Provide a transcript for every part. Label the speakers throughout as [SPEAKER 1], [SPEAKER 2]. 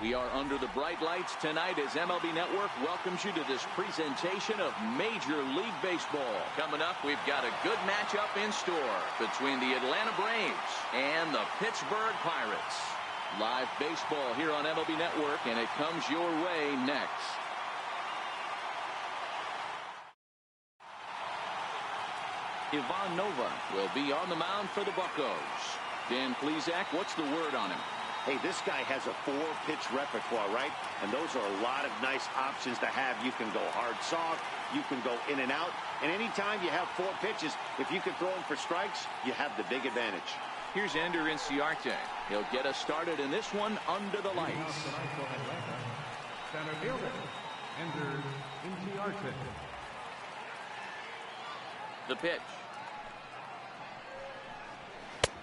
[SPEAKER 1] We are under the bright lights tonight as MLB Network welcomes you to this presentation of Major League Baseball. Coming up, we've got a good matchup in store between the Atlanta Braves and the Pittsburgh Pirates. Live baseball here on MLB Network, and it comes your way next. Ivan Nova will be on the mound for the Buccos. Dan Plesac, what's the word on him?
[SPEAKER 2] Hey, this guy has a 4-pitch repertoire, right? And those are a lot of nice options to have. You can go hard, soft. You can go in and out. And anytime you have 4 pitches, if you can throw them for strikes, you have the big advantage.
[SPEAKER 1] Here's Ender Inciarte. He'll get us started in this one under the lights.
[SPEAKER 3] Center fielder, Ender Inciarte.
[SPEAKER 1] The pitch.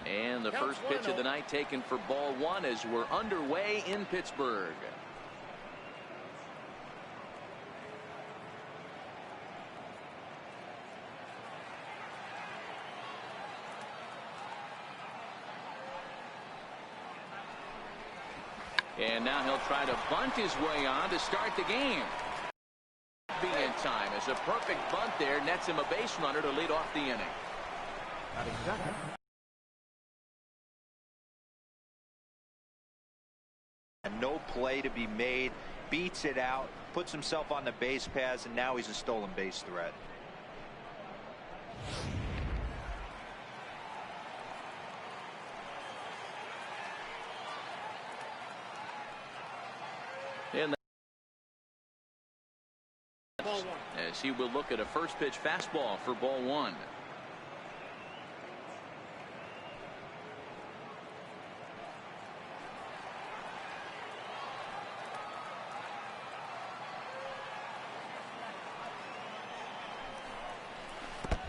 [SPEAKER 1] And the first pitch of the night taken for ball 1 as we're underway in Pittsburgh. And now he'll try to bunt his way on to start the game. Be in time as a perfect bunt there nets him a base runner to lead off the inning.
[SPEAKER 4] No play to be made, beats it out, puts himself on the base paths, and now he's a stolen base threat.
[SPEAKER 1] And as he will look at a first pitch fastball for ball 1.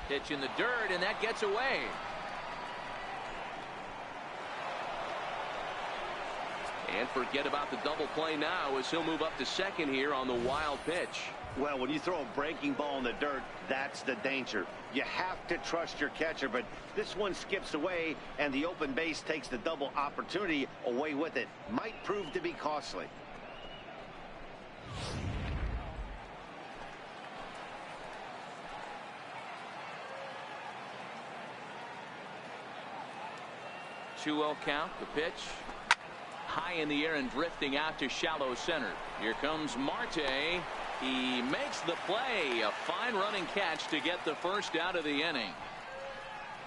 [SPEAKER 1] Pitch in the dirt, and that gets away. And forget about the double play now as he'll move up to second here on the wild pitch.
[SPEAKER 2] Well, when you throw a breaking ball in the dirt, that's the danger. You have to trust your catcher, but this one skips away, and the open base takes the double opportunity away with it. Might prove to be costly.
[SPEAKER 1] Two-0 count. The pitch high in the air and drifting out to shallow center. Here comes Marte. He makes the play. A fine running catch to get the first out of the inning.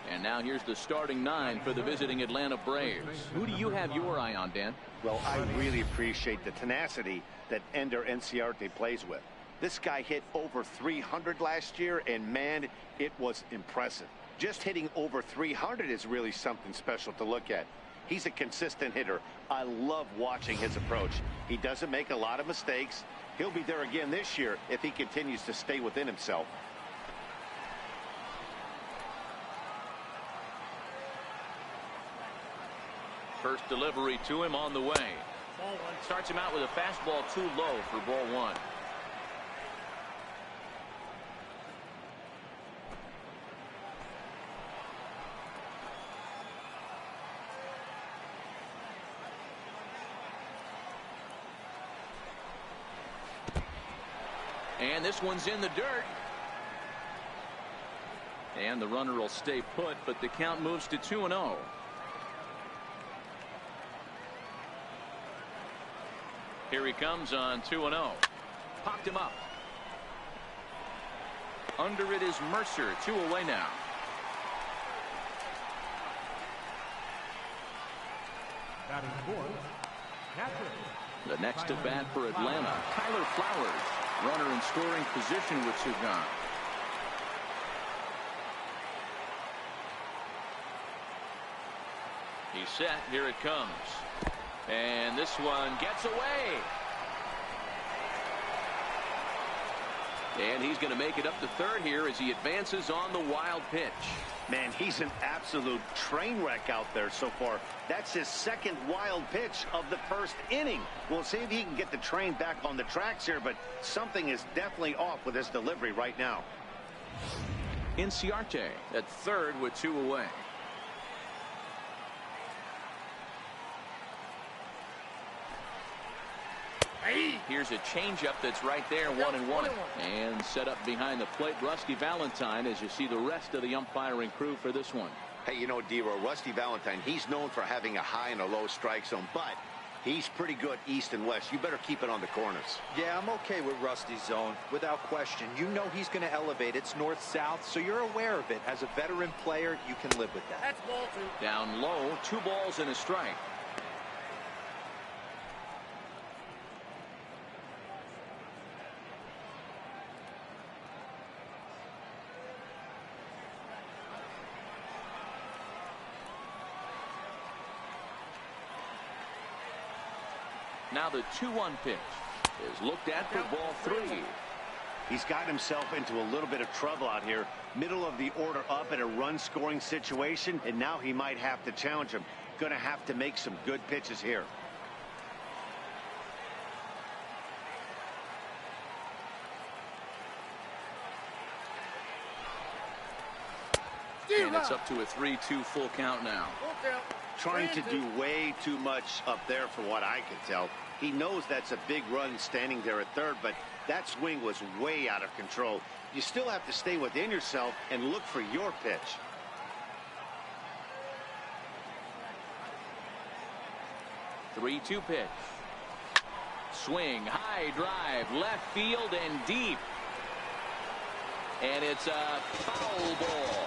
[SPEAKER 1] And now here's the starting 9 for the visiting Atlanta Braves. Who do you have your eye on, Dan?
[SPEAKER 2] Well, I really appreciate the tenacity that Ender Inciarte plays with. This guy hit over 300 last year, and man, it was impressive. Just hitting over 300 is really something special to look at. He's a consistent hitter. I love watching his approach. He doesn't make a lot of mistakes. He'll be there again this year if he continues to stay within himself.
[SPEAKER 1] First delivery to him on the way. Starts him out with a fastball too low for ball 1. And this one's in the dirt. And the runner will stay put, but the count moves to 2-0. Here he comes on 2-0. Popped him up. Under it is Mercer. 2 away now.
[SPEAKER 3] Batting fourth, catcher.
[SPEAKER 1] The next to bat for Atlanta, Tyler Flowers. Runner in scoring position with 2 gone. He's set. Here it comes. And this one gets away. And he's going to make it up to third here as he advances on the wild pitch.
[SPEAKER 2] Man, he's an absolute train wreck out there so far. That's his second wild pitch of the first inning. We'll see if he can get the train back on the tracks here, but something is definitely off with his delivery right now.
[SPEAKER 1] Inciarte at third with 2 away. Here's a changeup that's right there, 1-1. And set up behind the plate, Rusty Valentine, as you see the rest of the umpiring crew for this one.
[SPEAKER 2] Hey, you know, D-Row, Rusty Valentine, he's known for having a high and a low strike zone, but he's pretty good east and west. You better keep it on the corners.
[SPEAKER 4] Yeah, I'm okay with Rusty's zone, without question. You know he's going to elevate. It's north-south, so you're aware of it. As a veteran player, you can live with that.
[SPEAKER 5] That's ball 2.
[SPEAKER 1] Down low, 2 balls and a strike. Now the 2-1 pitch is looked at for ball 3.
[SPEAKER 2] He's got himself into a little bit of trouble out here. Middle of the order up in a run-scoring situation, and now he might have to challenge him. Going to have to make some good pitches here.
[SPEAKER 1] And it's up to a 3-2 full count now.
[SPEAKER 2] Trying to do way too much up there for what I can tell. He knows that's a big run standing there at third, but that swing was way out of control. You still have to stay within yourself and look for your pitch.
[SPEAKER 1] Three-two pitch. Swing, high drive, left field and deep. And it's a foul ball.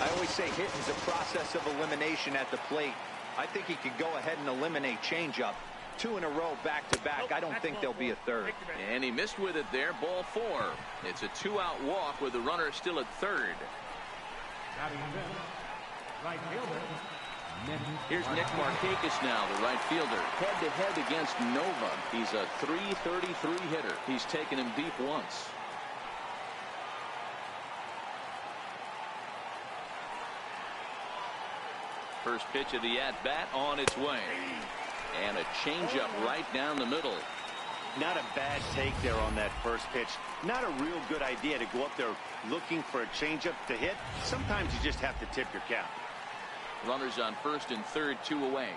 [SPEAKER 4] I always say hitting's a process of elimination at the plate. I think he could go ahead and eliminate changeup. 2 in a row back-to-back. I don't think there'll be a third.
[SPEAKER 1] And he missed with it there, ball 4. It's a 2-out walk with the runner still at third.
[SPEAKER 3] Batting fifth, right fielder.
[SPEAKER 1] Here's Nick Markakis now, the right fielder, head-to-head against Nova. He's a .333 hitter. He's taken him deep once. First pitch of the at-bat on its way. And a changeup right down the middle.
[SPEAKER 2] Not a bad take there on that first pitch. Not a real good idea to go up there looking for a changeup to hit. Sometimes you just have to tip your cap.
[SPEAKER 1] Runners on first and third, 2 away.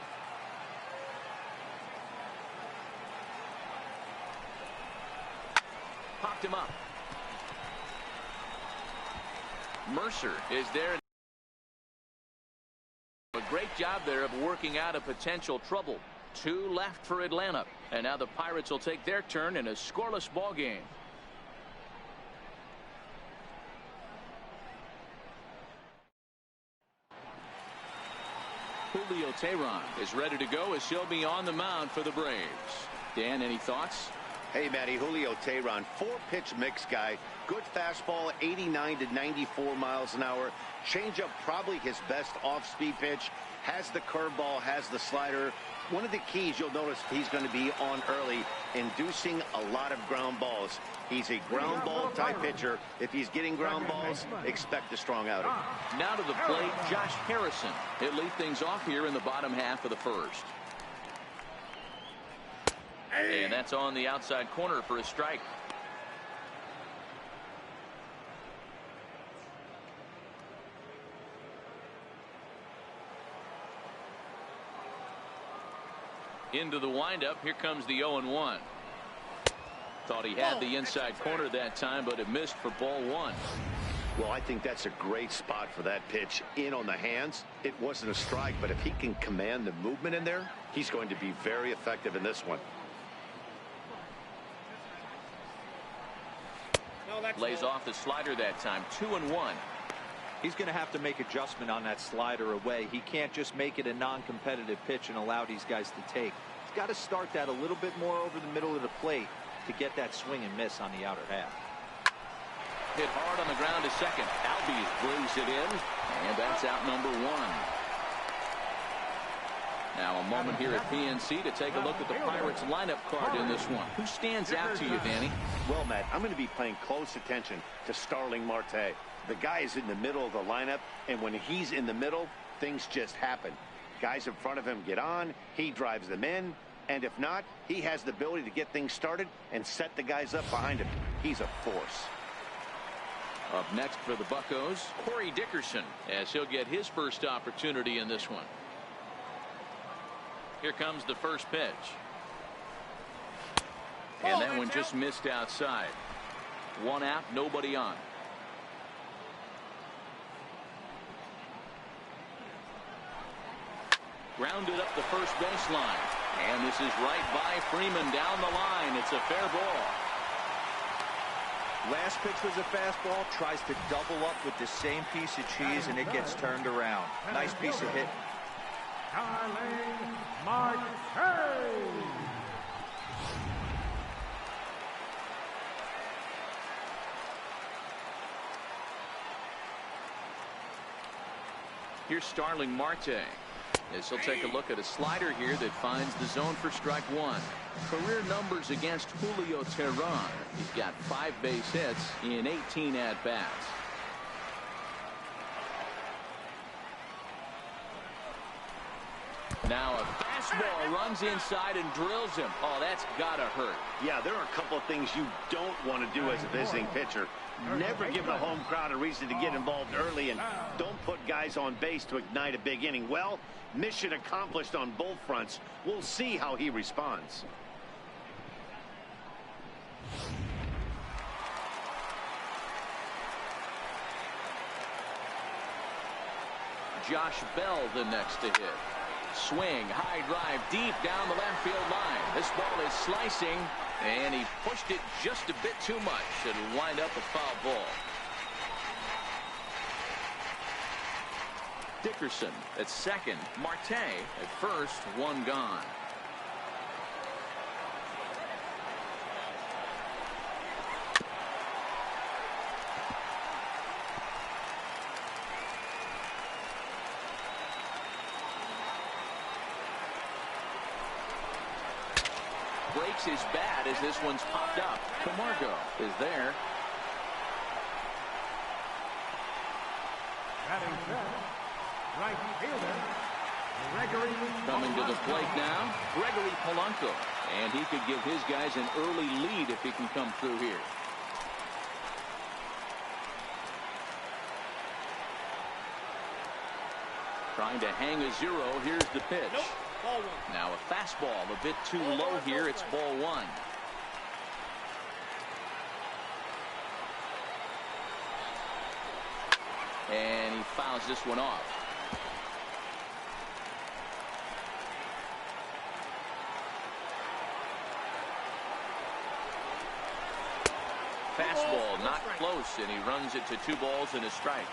[SPEAKER 1] Popped him up. Mercer is there. A great job there of working out a potential trouble. 2 left for Atlanta. And now the Pirates will take their turn in a scoreless ball game. Julio Teheran is ready to go as he'll be on the mound for the Braves. Dan, any thoughts?
[SPEAKER 2] Hey, Matty, Julio Teheran, 4-pitch mix guy. Good fastball, 89 to 94 miles an hour. Changeup, probably his best off-speed pitch. Has the curveball, has the slider. One of the keys you'll notice he's going to be on early, inducing a lot of ground balls. He's a ground ball type pitcher. If he's getting ground balls, expect a strong outing.
[SPEAKER 1] Now to the plate, Josh Harrison. He'll lead things off here in the bottom half of the first. And that's on the outside corner for a strike. Into the windup. Here comes the 0-1. Thought he had the inside corner that time, but it missed for ball 1.
[SPEAKER 2] Well, I think that's a great spot for that pitch. In on the hands. It wasn't a strike, but if he can command the movement in there, he's going to be very effective in this one.
[SPEAKER 1] Lays off the slider that time. 2-1.
[SPEAKER 4] He's going to have to make adjustment on that slider away. He can't just make it a non-competitive pitch and allow these guys to take. He's got to start that a little bit more over the middle of the plate to get that swing and miss on the outer half.
[SPEAKER 1] Hit hard on the ground to second. Albies brings it in, and that's out number 1. Now a moment here at PNC to take a look at the Pirates lineup card in this one. Who stands out to you, Danny?
[SPEAKER 2] Well, Matt, I'm going to be paying close attention to Starling Marte. The guy is in the middle of the lineup, and when he's in the middle, things just happen. Guys in front of him get on, he drives them in, and if not, he has the ability to get things started and set the guys up behind him. He's a force.
[SPEAKER 1] Up next for the Buccos, Corey Dickerson, as he'll get his first opportunity in this one. Here comes the first pitch. And that one just missed outside. One out, nobody on. Grounded up the first baseline. And this is right by Freeman down the line. It's a fair ball.
[SPEAKER 4] Last pitch was a fastball. Tries to double up with the same piece of cheese, and it gets turned around. Nice piece of hit.
[SPEAKER 1] Here's Starling Marte. As he'll take a look at a slider here that finds the zone for strike one. Career numbers against Julio Teheran. He's got 5 base hits in 18 at-bats. Now a fastball runs inside and drills him. Oh, that's gotta hurt.
[SPEAKER 2] Yeah, there are a couple of things you don't want to do as a visiting pitcher. Never give the home crowd a reason to get involved early, and don't put guys on base to ignite a big inning. Well, mission accomplished on both fronts. We'll see how he responds.
[SPEAKER 1] Josh Bell the next to hit. Swing, high drive, deep down the left field line. This ball is slicing, and he pushed it just a bit too much. It'll wind up a foul ball. Dickerson at second. Marte at first. One gone. Breaks his bat as this one's popped up. Camargo is there.
[SPEAKER 3] Batting fifth, right fielder, Gregory.
[SPEAKER 1] Coming to the plate now, Gregory Polanco. And he could give his guys an early lead if he can come through here. Trying to hang a zero. Here's the pitch.
[SPEAKER 3] Nope. Ball one.
[SPEAKER 1] Now a fastball a bit too low here. It's ball one. And he fouls this one off. Fastball not close, and he runs it to 2 balls and a strike.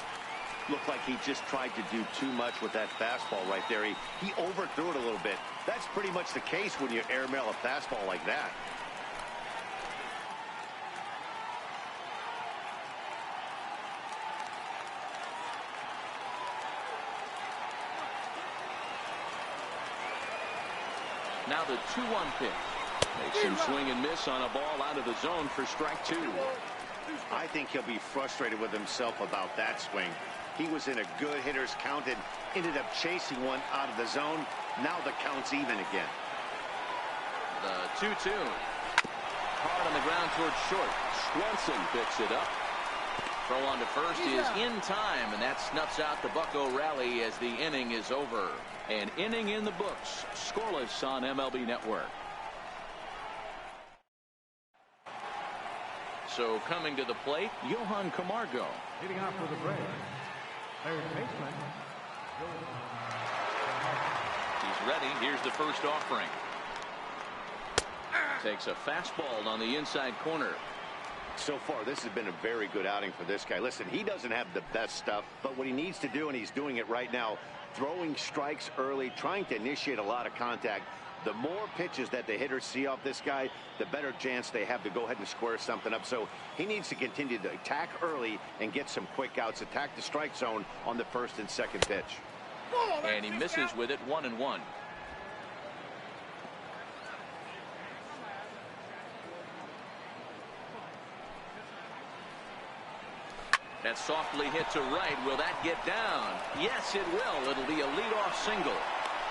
[SPEAKER 2] Looked like he just tried to do too much with that fastball right there. He overthrew it a little bit. That's pretty much the case when you airmail a fastball like that.
[SPEAKER 1] Now the 2-1 pitch. Makes him swing and miss on a ball out of the zone for strike 2.
[SPEAKER 2] I think he'll be frustrated with himself about that swing. He was in a good hitter's count and ended up chasing one out of the zone. Now the count's even again.
[SPEAKER 1] The 2-2. Hard on the ground towards short. Swanson picks it up. Throw on to first is in time, and that snuffs out the Bucco rally as the inning is over. An inning in the books. Scoreless on MLB Network. So coming to the plate, Johan Camargo.
[SPEAKER 3] Leading off for the Braves, third baseman.
[SPEAKER 1] He's ready. Here's the first offering. Takes a fastball on the inside corner.
[SPEAKER 2] So far, this has been a very good outing for this guy. Listen, he doesn't have the best stuff, but what he needs to do, and he's doing it right now, throwing strikes early, trying to initiate a lot of contact. The more pitches that the hitters see off this guy, the better chance they have to go ahead and square something up. So he needs to continue to attack early and get some quick outs, attack the strike zone on the first and second pitch.
[SPEAKER 1] And he misses with it, 1-1. That softly hit to right. Will that get down? Yes, it will. It'll be a leadoff single.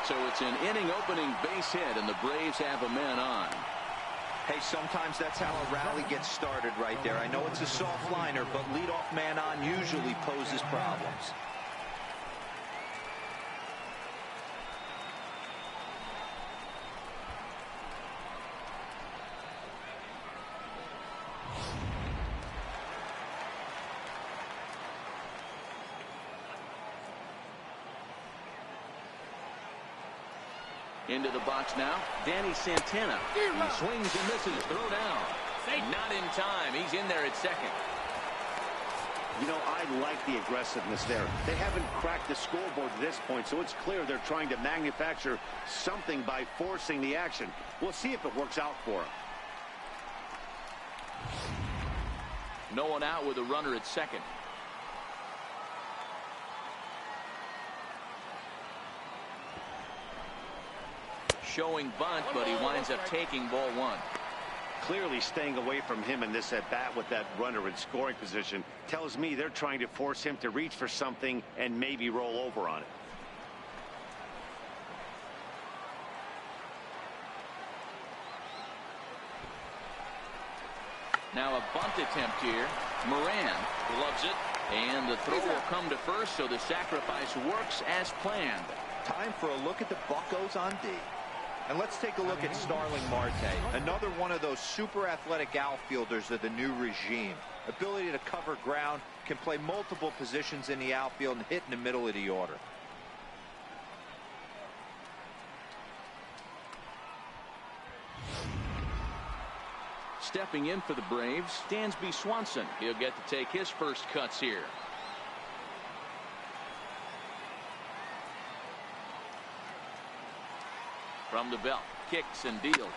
[SPEAKER 1] So it's an inning-opening base hit, and the Braves have a man on.
[SPEAKER 4] Hey, sometimes that's how a rally gets started right there. I know it's a soft liner, but leadoff man on usually poses problems.
[SPEAKER 1] Into the box now, Danny Santana. He swings and misses. Throw down. Not in time. He's in there at second.
[SPEAKER 2] You know, I like the aggressiveness there. They haven't cracked the scoreboard at this point, so it's clear they're trying to manufacture something by forcing the action. We'll see if it works out for them.
[SPEAKER 1] No one out with a runner at second. Showing bunt, but he winds up taking ball one.
[SPEAKER 2] Clearly staying away from him in this at-bat with that runner in scoring position tells me they're trying to force him to reach for something and maybe roll over on it.
[SPEAKER 1] Now a bunt attempt here. Moran loves it. And the throw will come to first, so the sacrifice works as planned.
[SPEAKER 4] Time for a look at the Buccos on D. And let's take a look at Starling Marte, another one of those super athletic outfielders of the new regime. Ability to cover ground, can play multiple positions in the outfield and hit in the middle of the order.
[SPEAKER 1] Stepping in for the Braves, Dansby Swanson. He'll get to take his first cuts here. From the belt, kicks and deals.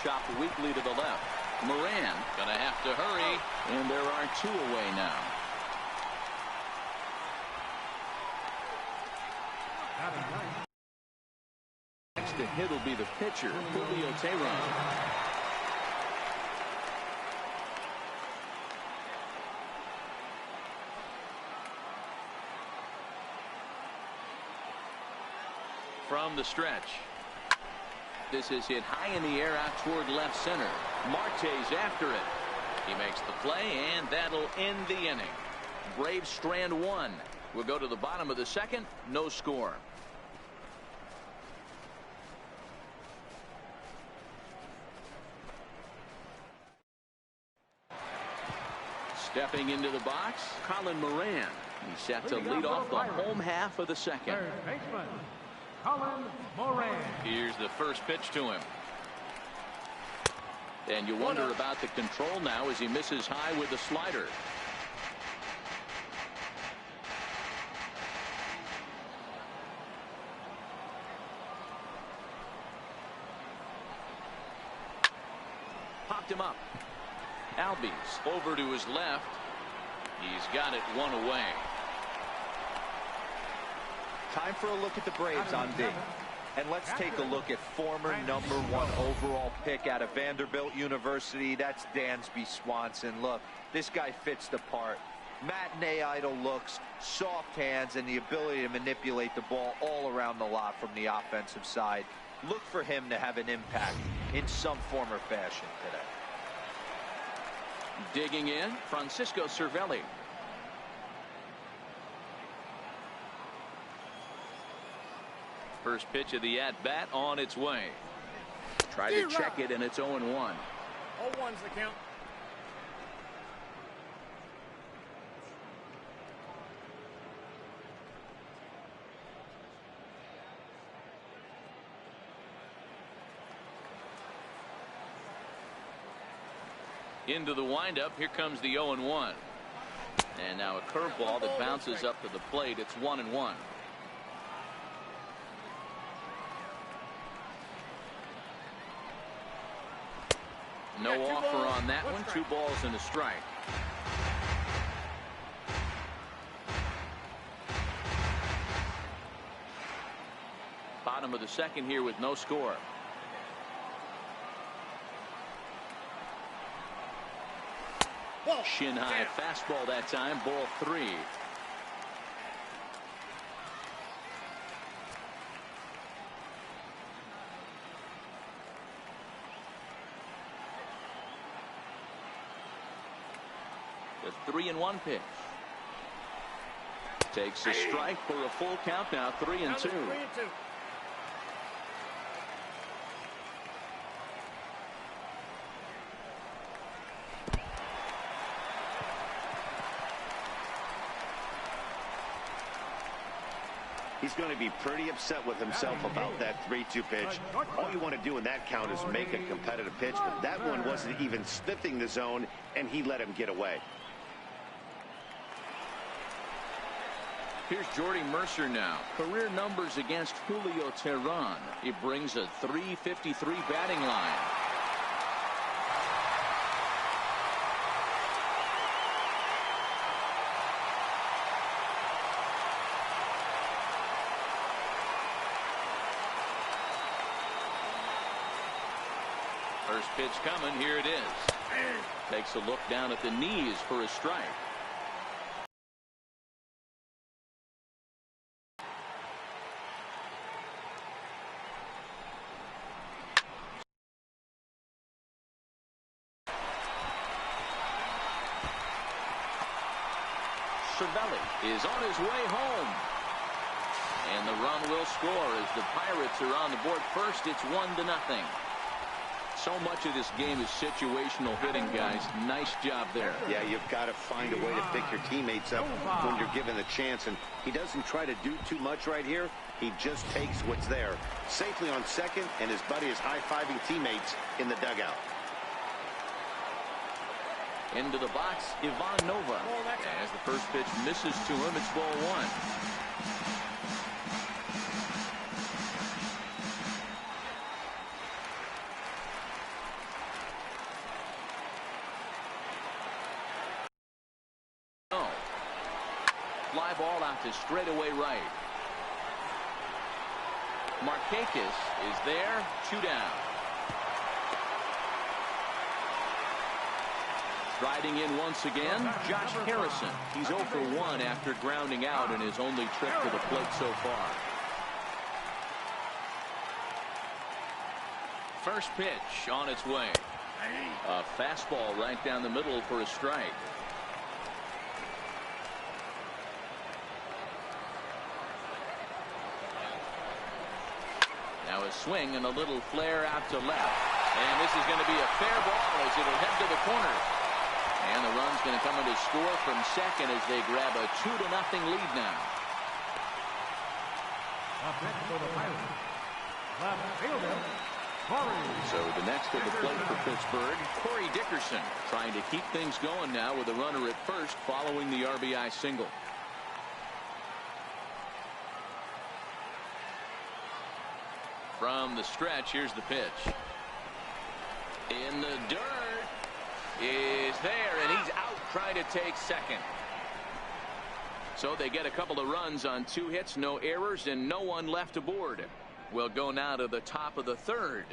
[SPEAKER 1] Chopped weakly to the left. Moran gonna have to hurry, and there are two away now. Next to hit will be the pitcher, Julio Teheran. From the stretch. This is hit high in the air out toward left center. Marte's after it. He makes the play, and that'll end the inning. Braves strand one. We'll go to the bottom of the second. No score. Stepping into the box, Colin Moran. He's set to lead off the home half of the second.
[SPEAKER 3] Third baseman, Colin Moran.
[SPEAKER 1] Here's the first pitch to him. And you wonder about the control now as he misses high with the slider. Popped him up. Albies over to his left. He's got it one away.
[SPEAKER 4] Time for a look at the Braves on D. And let's take a look at former #1 overall pick out of Vanderbilt University. That's Dansby Swanson. Look, this guy fits the part. Matinee idol looks, soft hands, and the ability to manipulate the ball all around the lot from the offensive side. Look for him to have an impact in some form or fashion today.
[SPEAKER 1] Digging in, Francisco Cervelli. First pitch of the at-bat on its way. Try to check it, and it's 0-1.
[SPEAKER 3] 0-1's the count.
[SPEAKER 1] Into the windup. Here comes the 0-1. And now a curveball that bounces up to the plate. It's 1-1. No offer on that one. 2 balls and a strike. Bottom of the second here with no score. Shin high fastball that time. Ball 3. The 3-1 pitch. Takes a strike for a full count now. 3-2.
[SPEAKER 2] He's going to be pretty upset with himself about that 3-2 pitch. All you want to do in that count is make a competitive pitch, but that one wasn't even sniffing the zone, and he let him get away.
[SPEAKER 1] Here's Jordy Mercer now. Career numbers against Julio Teheran. He brings a .353 batting line. First pitch coming. Here it is. Takes a look down at the knees for a strike. Cervelli is on his way home. And the run will score as the Pirates are on the board first. It's 1-0. So much of this game is situational hitting, guys. Nice job there.
[SPEAKER 2] Yeah, you've got to find a way to pick your teammates up when you're given the chance. And he doesn't try to do too much right here. He just takes what's there. Safely on second, and his buddy is high-fiving teammates in the dugout.
[SPEAKER 1] Into the box, Ivan Nova. As the first pitch misses to him, it's ball one. Fly ball out to straightaway right. Markakis is there, 2 down. Striding in once again, Josh Harrison. He's 0 for 1 after grounding out in his only trip to the plate so far. First pitch on its way. A fastball right down the middle for a strike. Now a swing and a little flare out to left. And this is going to be a fair ball as it'll head to the corner. And the run's going to come in to score from second as they grab a 2-0 lead now. So the next at the plate for Pittsburgh, Corey Dickerson, trying to keep things going now with a runner at first following the RBI single. From the stretch, here's the pitch. In the dirt is there, and he's out trying to take second. So they get a couple of runs on 2 hits, no errors, and no one left aboard. We'll go now to the top of the third.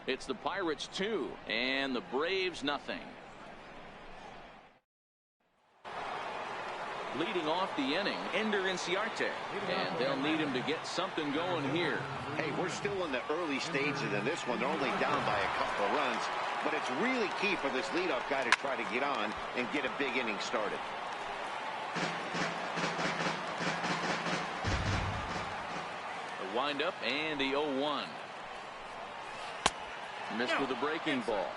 [SPEAKER 1] It's the Pirates 2 and the Braves nothing. Leading off the inning, Ender Inciarte, and they'll need him to get something going here.
[SPEAKER 2] Hey, we're still in the early stages of this one. They're only down by a couple of runs, but it's really key for this leadoff guy to try to get on and get a big inning started.
[SPEAKER 1] The windup and the 0-1. Missed with a breaking ball.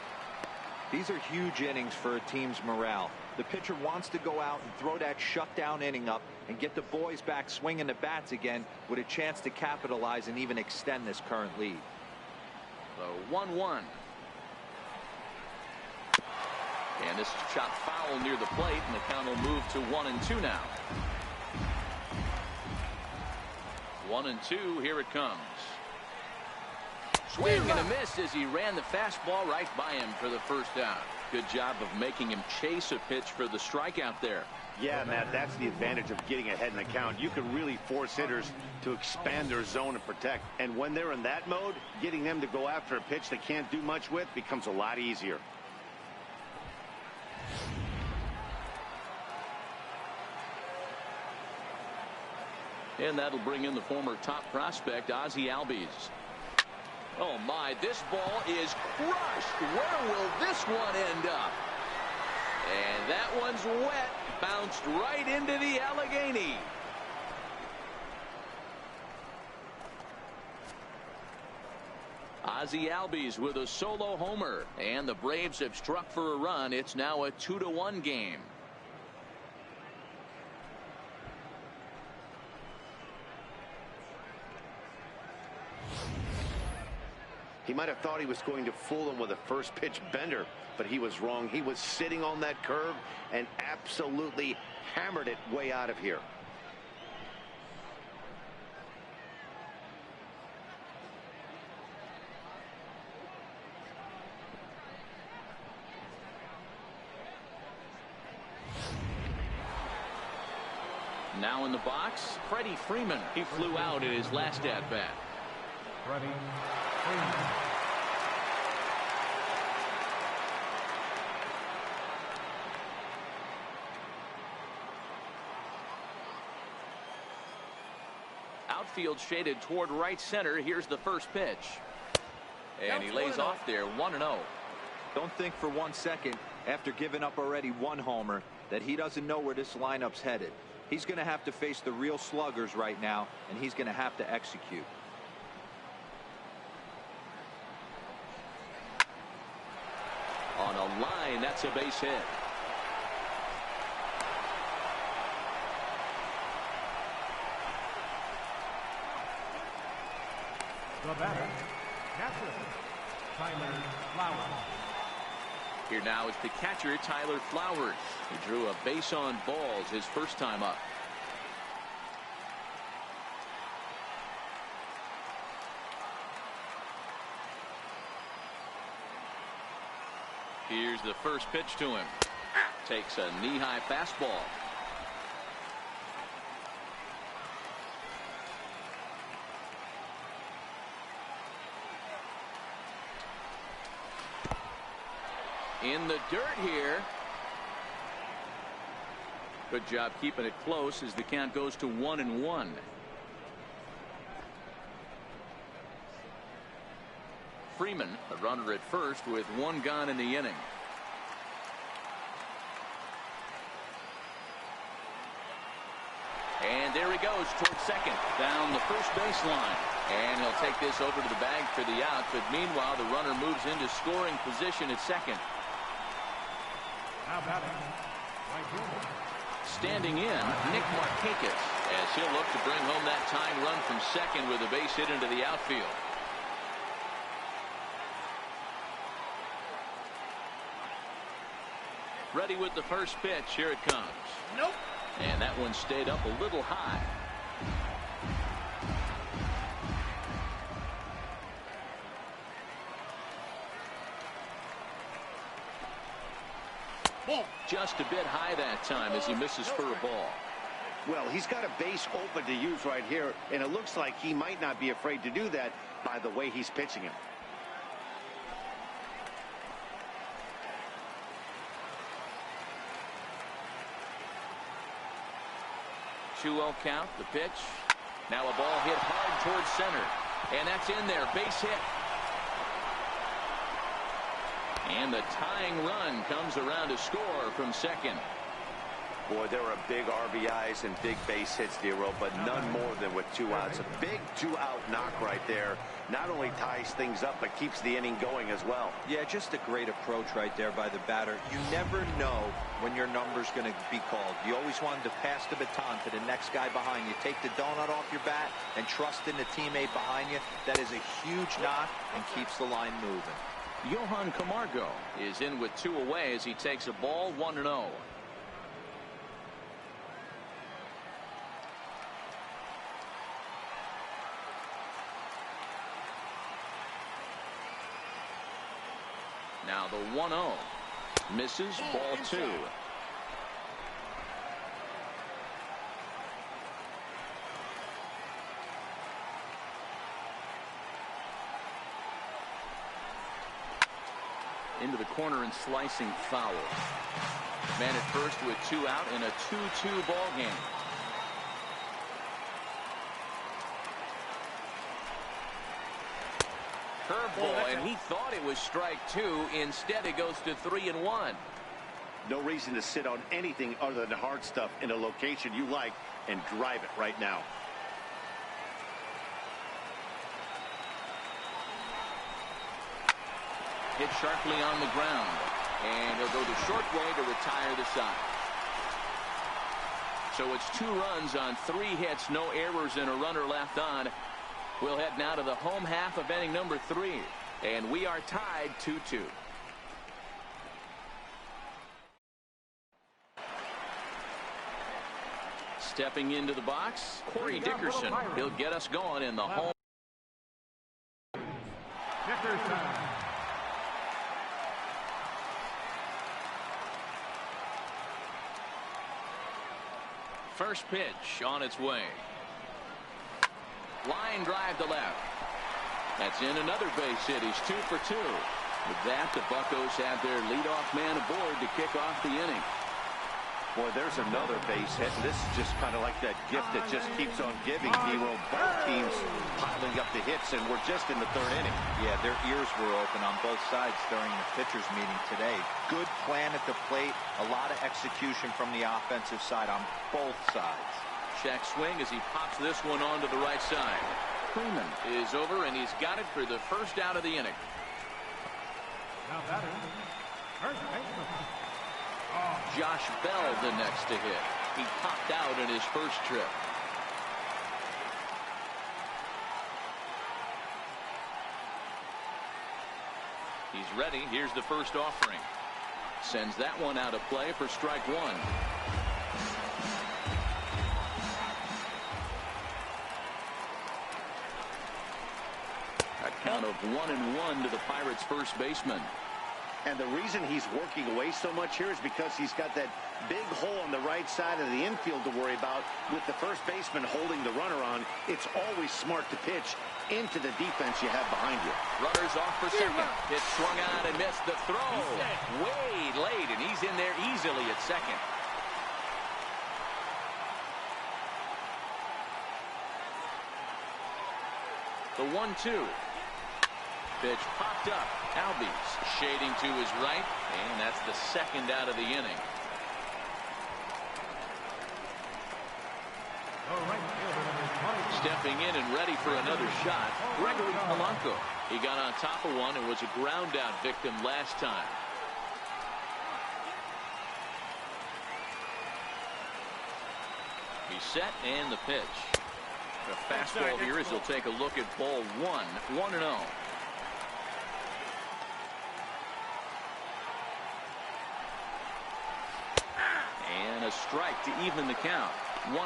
[SPEAKER 4] These are huge innings for a team's morale. The pitcher wants to go out and throw that shutdown inning up and get the boys back swinging the bats again with a chance to capitalize and even extend this current lead.
[SPEAKER 1] The 1-1. And this is shot foul near the plate, and the count will move to 1-2 now. 1-2, here it comes. Swing and a miss as he ran the fastball right by him for the first out. Good job of making him chase a pitch for the strikeout there.
[SPEAKER 2] Yeah, Matt, that's the advantage of getting ahead in the count. You can really force hitters to expand their zone and protect. And when they're in that mode, getting them to go after a pitch they can't do much with becomes a lot easier.
[SPEAKER 1] And that'll bring in the former top prospect, Ozzie Albies. Oh my, this ball is crushed. Where will this one end up? And that one's wet. Bounced right into the Allegheny. Ozzie Albies with a solo homer. And the Braves have struck for a run. It's now a 2-1 game.
[SPEAKER 2] He might have thought he was going to fool him with a first pitch bender, but he was wrong. He was sitting on that curve and absolutely hammered it way out of here.
[SPEAKER 1] Now in the box, Freddie Freeman. He flew out in his last at-bat.
[SPEAKER 3] Freddie Freeman.
[SPEAKER 1] Outfield shaded toward right center. Here's the first pitch. And he lays off there, 1-0.
[SPEAKER 4] Don't think for 1 second, after giving up already 1 homer, that he doesn't know where this lineup's headed. He's going to have to face the real sluggers right now, and he's going to have to execute.
[SPEAKER 1] On a line, that's a base hit.
[SPEAKER 3] The batter, catcher, Tyler Flowers.
[SPEAKER 1] Here now is the catcher, Tyler Flowers. He drew a base on balls his first time up. Here's the first pitch to him. Takes a knee-high fastball. In the dirt here. Good job keeping it close as the count goes to 1-1. Freeman, a runner at first with 1 gone in the inning. And there he goes towards second, down the first baseline. And he'll take this over to the bag for the out, but meanwhile the runner moves into scoring position at second.
[SPEAKER 3] How about it? Right here.
[SPEAKER 1] Standing in, Nick Markakis, as he'll look to bring home that tying run from second with a base hit into the outfield. Ready with the first pitch. Here it comes.
[SPEAKER 3] Nope.
[SPEAKER 1] And that one stayed up a little high. Just a bit high that time as he misses for a ball.
[SPEAKER 2] Well, he's got a base open to use right here, and it looks like he might not be afraid to do that by the way he's pitching him.
[SPEAKER 1] 2-0 count, the pitch. Now a ball hit hard towards center. And that's in there, base hit. And the tying run comes around to score from second.
[SPEAKER 2] Boy, there were big RBIs and big base hits, Dero, but none more than with 2 outs. A big 2-out knock right there. Not only ties things up, but keeps the inning going as well.
[SPEAKER 4] Yeah, just a great approach right there by the batter. You never know when your number's going to be called. You always wanted to pass the baton to the next guy behind you. Take the donut off your bat and trust in the teammate behind you. That is a huge knock and keeps the line moving.
[SPEAKER 1] Johan Camargo is in with 2 away as he takes a ball, 1-0. Now the 1-0 misses, ball 2. Into the corner and slicing foul. Man at first with 2 out in a 2-2 ball game. Curveball, and he thought it was strike 2. Instead, it goes to 3-1.
[SPEAKER 2] No reason to sit on anything other than hard stuff in a location you like and drive it right now.
[SPEAKER 1] Hit sharply on the ground, and he'll go the short way to retire the side. So it's 2 runs on 3 hits, no errors, and a runner left on. We'll head now to the home half of inning number 3. And we are tied 2-2. Stepping into the box, Corey Dickerson. He'll get us going in the home.
[SPEAKER 3] Dickerson.
[SPEAKER 1] First pitch on its way. Line drive to left. That's in another base hit. He's 2 for 2. With that, the Buccos have their leadoff man aboard to kick off the inning.
[SPEAKER 2] Boy, there's another base hit. This is just kind of like that gift that just keeps on giving, Hero. Both teams piling up the hits, and we're just in the third inning.
[SPEAKER 4] Yeah, their ears were open on both sides during the pitchers meeting today. Good plan at the plate. A lot of execution from the offensive side on both sides.
[SPEAKER 1] Check swing as he pops this one onto the right side. Freeman is over, and he's got it for the first out of the inning.
[SPEAKER 3] Now batter, first baseman.
[SPEAKER 1] Josh Bell the next to hit. He popped out in his first trip. He's ready. Here's the first offering. Sends that one out of play for strike one. A count of 1-1 to the Pirates' first baseman.
[SPEAKER 2] And the reason he's working away so much here is because he's got that big hole on the right side of the infield to worry about. With the first baseman holding the runner on, it's always smart to pitch into the defense you have behind you.
[SPEAKER 1] Runners off for second. Pitch swung out and missed the throw. Way late, and he's in there easily at second. The 1-2. Pitch popped up. Albies shading to his right, and that's the second out of the inning. Stepping in and ready for another shot, Gregory Polanco. He got on top of one and was a ground out victim last time. He's set, and the pitch. The fastball here as he'll take a look at ball one. 1-0. And a strike to even the count. 1-1.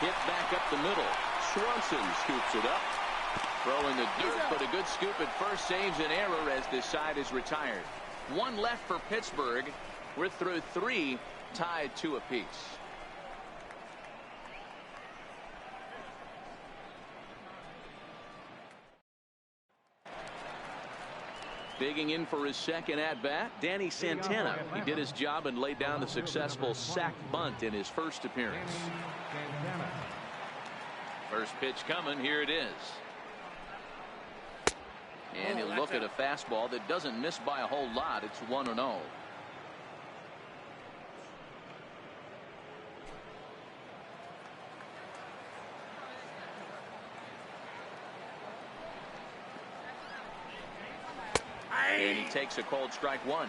[SPEAKER 1] Hit back up the middle. Swanson scoops it up. Throw in the dirt, but a good scoop at first saves an error as this side is retired. One left for Pittsburgh. We're through three, tied 2 apiece. Digging in for his second at-bat, Danny Santana. He did his job and laid down the successful sac bunt in his first appearance. First pitch coming. Here it is. And he'll look at a fastball that doesn't miss by a whole lot. It's 1-0. And he takes a cold strike one.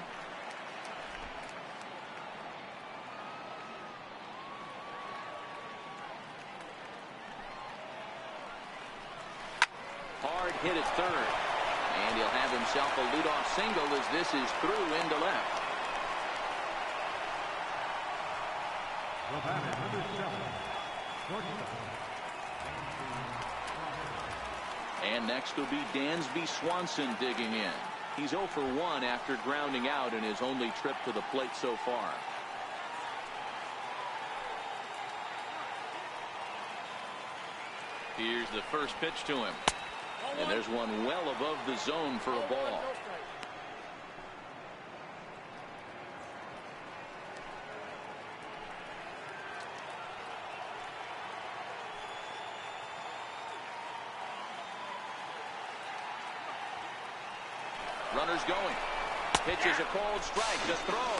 [SPEAKER 1] Hard hit at third. And he'll have himself a leadoff single as this is through into left.
[SPEAKER 3] The batter, number 7, shortstop.
[SPEAKER 1] And next will be Dansby Swanson digging in. He's 0 for 1 after grounding out in his only trip to the plate so far. Here's the first pitch to him. And there's one well above the zone for a ball. Runners going. Pitches a cold strike to throw.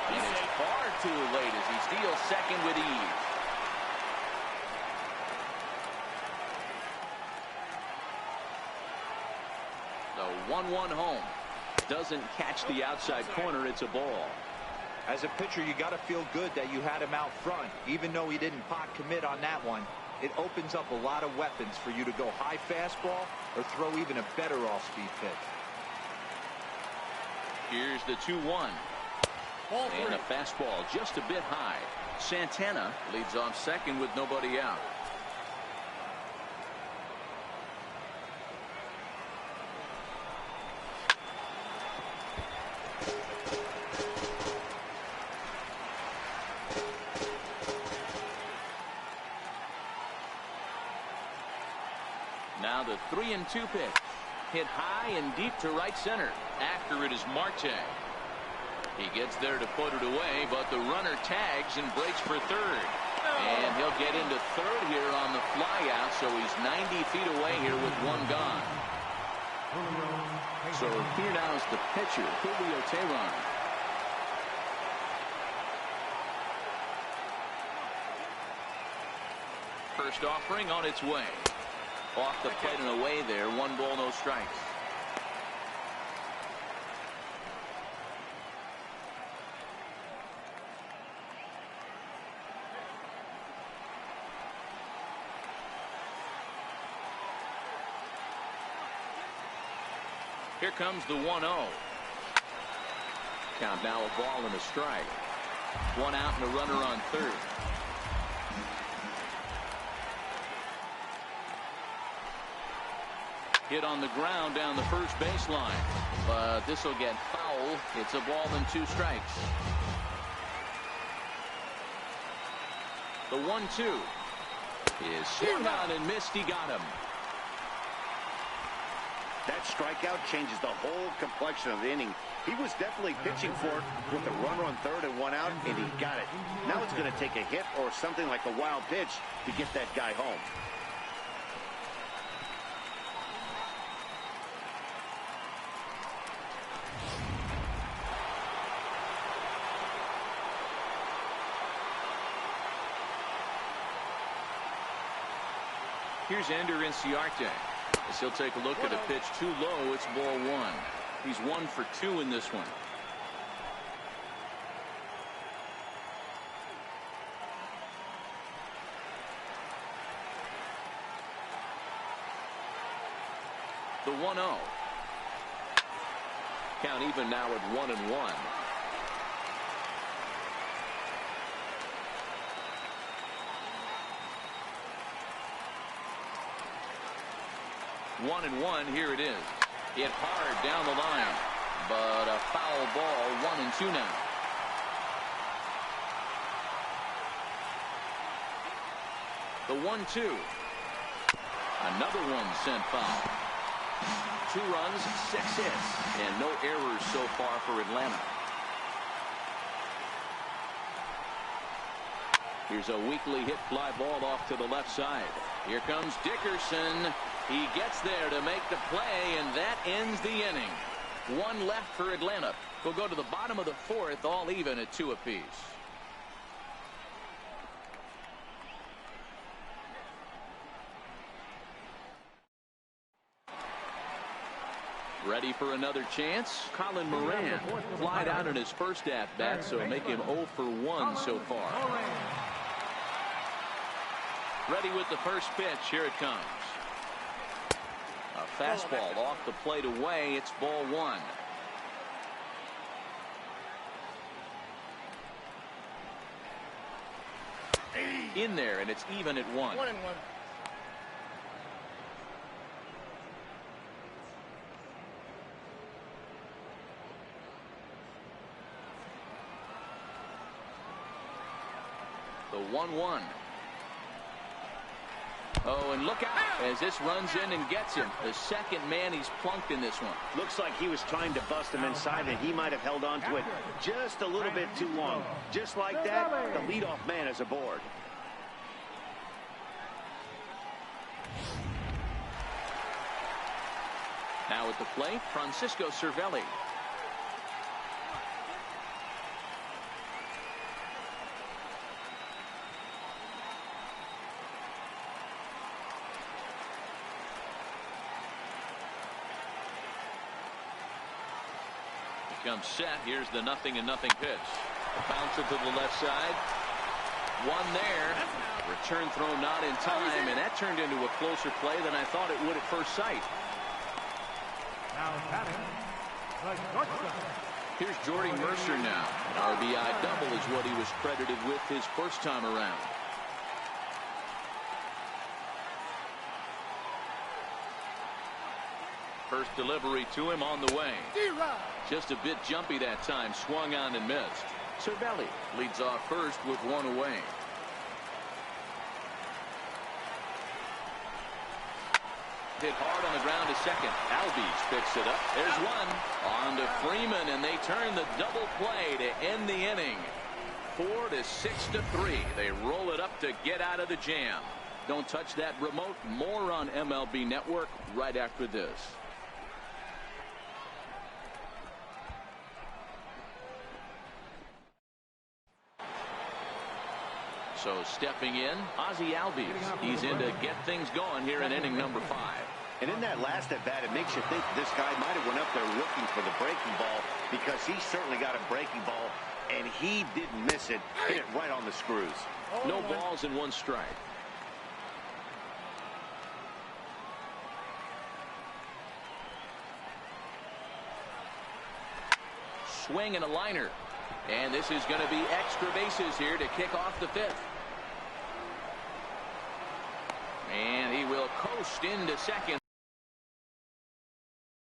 [SPEAKER 1] And it's far too late as he steals second with ease. The 1-1 home. doesn't catch the outside corner. It's a ball.
[SPEAKER 4] As a pitcher, you got to feel good that you had him out front, even though he didn't pot commit on that one. It opens up a lot of weapons for you to go high fastball or throw even a better off-speed pitch.
[SPEAKER 1] Here's the 2-1. And a fastball just a bit high. Santana leads off second with nobody out. Now the 3-2 pitch. Hit high and deep to right center. After it is Marte. He gets there to put it away, but the runner tags and breaks for third. And he'll get into third here on the flyout, so he's 90 feet away here with one gone. So here now is the pitcher, Julio Teheran. First offering on its way. Off the plate and away there. 1 ball, no strikes. Here comes the 1-0. Count now a ball and a strike. 1 out and a runner on third. Hit on the ground down the first baseline, but this will get foul. It's a ball and 2 strikes. The 1-2 is swung on and missed. He got him.
[SPEAKER 2] That strikeout changes the whole complexion of the inning. He was definitely pitching for it with a runner on third and 1 out, and he got it. Now it's going to take a hit or something like a wild pitch to get that guy home.
[SPEAKER 1] Here's Ender Inciarte. As he'll take a look at a pitch too low. It's ball 1. He's 1 for 2 in this one. The 1-0. Count even now at 1-1. One and 1. Here it is. Hit hard down the line, but a foul ball. 1-2 now. The 1-2. Another one sent foul. 2 runs, 6 hits, and no errors so far for Atlanta. Here's a weakly hit fly ball off to the left side. Here comes Dickerson. He gets there to make the play, and that ends the inning. 1 left for Atlanta. We'll go to the bottom of the 4th, all even at 2 apiece. Ready for another chance? Colin Moran flied out in his first at-bat, so make him 0 for 1 so far. Ready with the first pitch. Here it comes. A fastball off the plate away. It's ball 1. In there, and it's even at 1.
[SPEAKER 5] 1-1.
[SPEAKER 1] The 1-1. Oh, and look out as this runs in and gets him. The second man he's plunked in this one.
[SPEAKER 2] Looks like he was trying to bust him inside, and he might have held on to it just a little bit too long. Just like that, the leadoff man is aboard.
[SPEAKER 1] Now at the plate, Francisco Cervelli. comes set. Here's the 0-0 pitch. Bounce it to the left side. One there. Return throw not in time, and that turned into a closer play than I thought it would at first sight.
[SPEAKER 3] Now batting, the shortstop.
[SPEAKER 1] Here's Jordy Mercer now. An RBI double is what he was credited with his first time around. First delivery to him on the way. Just a bit jumpy that time. Swung on and missed. Cervelli leads off first with one away. Hit hard on the ground to second. Albies picks it up. There's one. On to Freeman, and they turn the double play to end the inning. 4-6-3. They roll it up to get out of the jam. Don't touch that remote. More on MLB Network right after this. So stepping in, Ozzie Albies. He's in to get things going here in inning number 5.
[SPEAKER 2] And in that last at bat, it makes you think this guy might have went up there looking for the breaking ball, because he certainly got a breaking ball, and he didn't miss it. Hit it right on the screws.
[SPEAKER 1] No balls and 1 strike. Swing and a liner. And this is going to be extra bases here to kick off the 5th. And he will coast into second.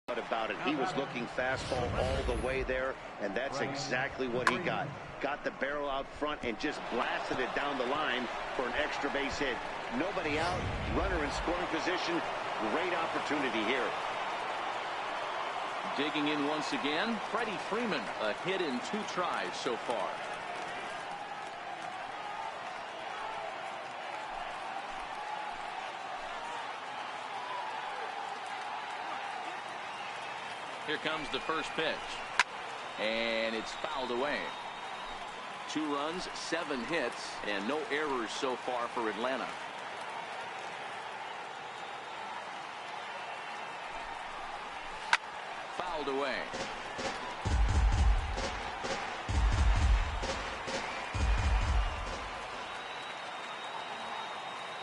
[SPEAKER 2] About it, he was looking fastball all the way there, and that's exactly what he got. Got the barrel out front and just blasted it down the line for an extra base hit. Nobody out, runner in scoring position. Great opportunity here.
[SPEAKER 1] Digging in once again, Freddie Freeman, a hit in 2 tries so far. Here comes the first pitch, and it's fouled away. 2 runs, 7 hits, and no errors so far for Atlanta. Fouled away.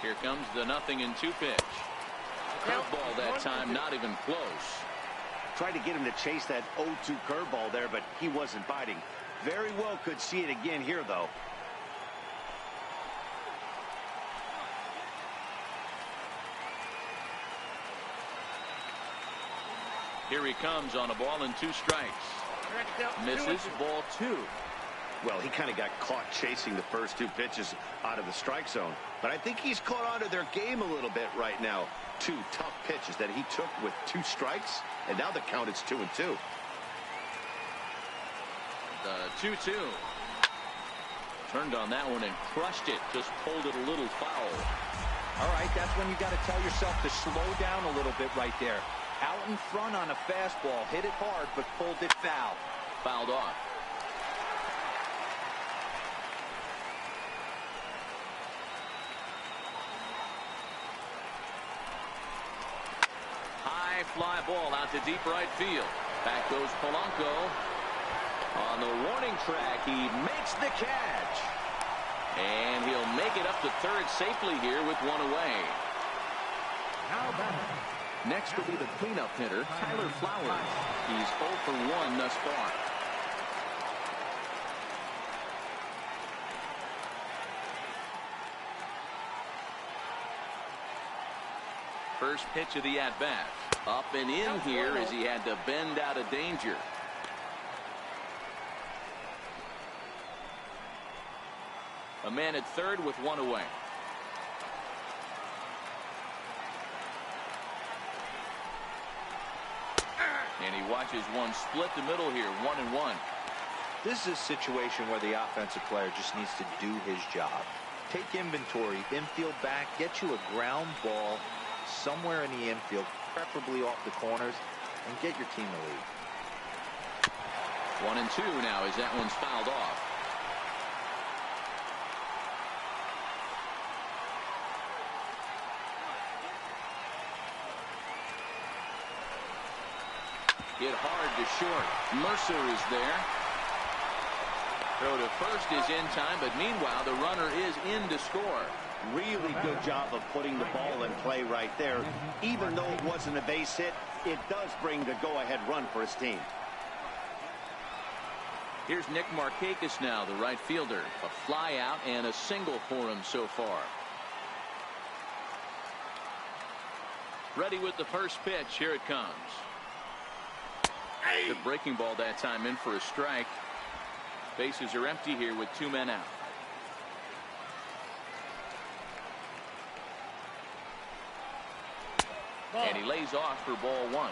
[SPEAKER 1] Here comes the 0-2 pitch. Curveball that time, not even close.
[SPEAKER 2] Tried to get him to chase that 0-2 curveball there, but he wasn't biting. Very well could see it again here, though.
[SPEAKER 1] Here he comes on a ball and 2 strikes. Misses, ball 2.
[SPEAKER 2] Well, he kind of got caught chasing the first 2 pitches out of the strike zone. But I think he's caught on to their game a little bit right now. 2 tough pitches that he took with 2 strikes, and now the count is 2-2.
[SPEAKER 1] The 2-2. Turned on that one and crushed it. Just pulled it a little foul.
[SPEAKER 4] All right, that's when you got to tell yourself to slow down a little bit right there. Out in front on a fastball, hit it hard, but pulled it foul.
[SPEAKER 1] Fouled off. High fly ball out to deep right field. Back goes Polanco. On the warning track, he makes the catch. And he'll make it up to third safely here with 1 away.
[SPEAKER 3] Now batting.
[SPEAKER 1] Next will be the cleanup hitter, Tyler Flowers. He's 0 for 1 thus far. First pitch of the at-bat. Up and in here as he had to bend out of danger. A man at third with 1 away. And he watches one split the middle here, 1-1.
[SPEAKER 4] This is a situation where the offensive player just needs to do his job. Take inventory, infield back, get you a ground ball somewhere in the infield, preferably off the corners, and get your team the lead.
[SPEAKER 1] 1-2 now as that one's fouled off. Hit hard to short. Mercer is there. Throw to first is in time, but meanwhile the runner is in to score.
[SPEAKER 2] Really good job of putting the ball in play right there. Even though it wasn't a base hit, it does bring the go-ahead run for his team.
[SPEAKER 1] Here's Nick Markakis now, the right fielder. A fly out and a single for him so far. Ready with the first pitch. Here it comes. Good breaking ball that time, in for a strike. Bases are empty here with 2 men out. And he lays off for ball 1.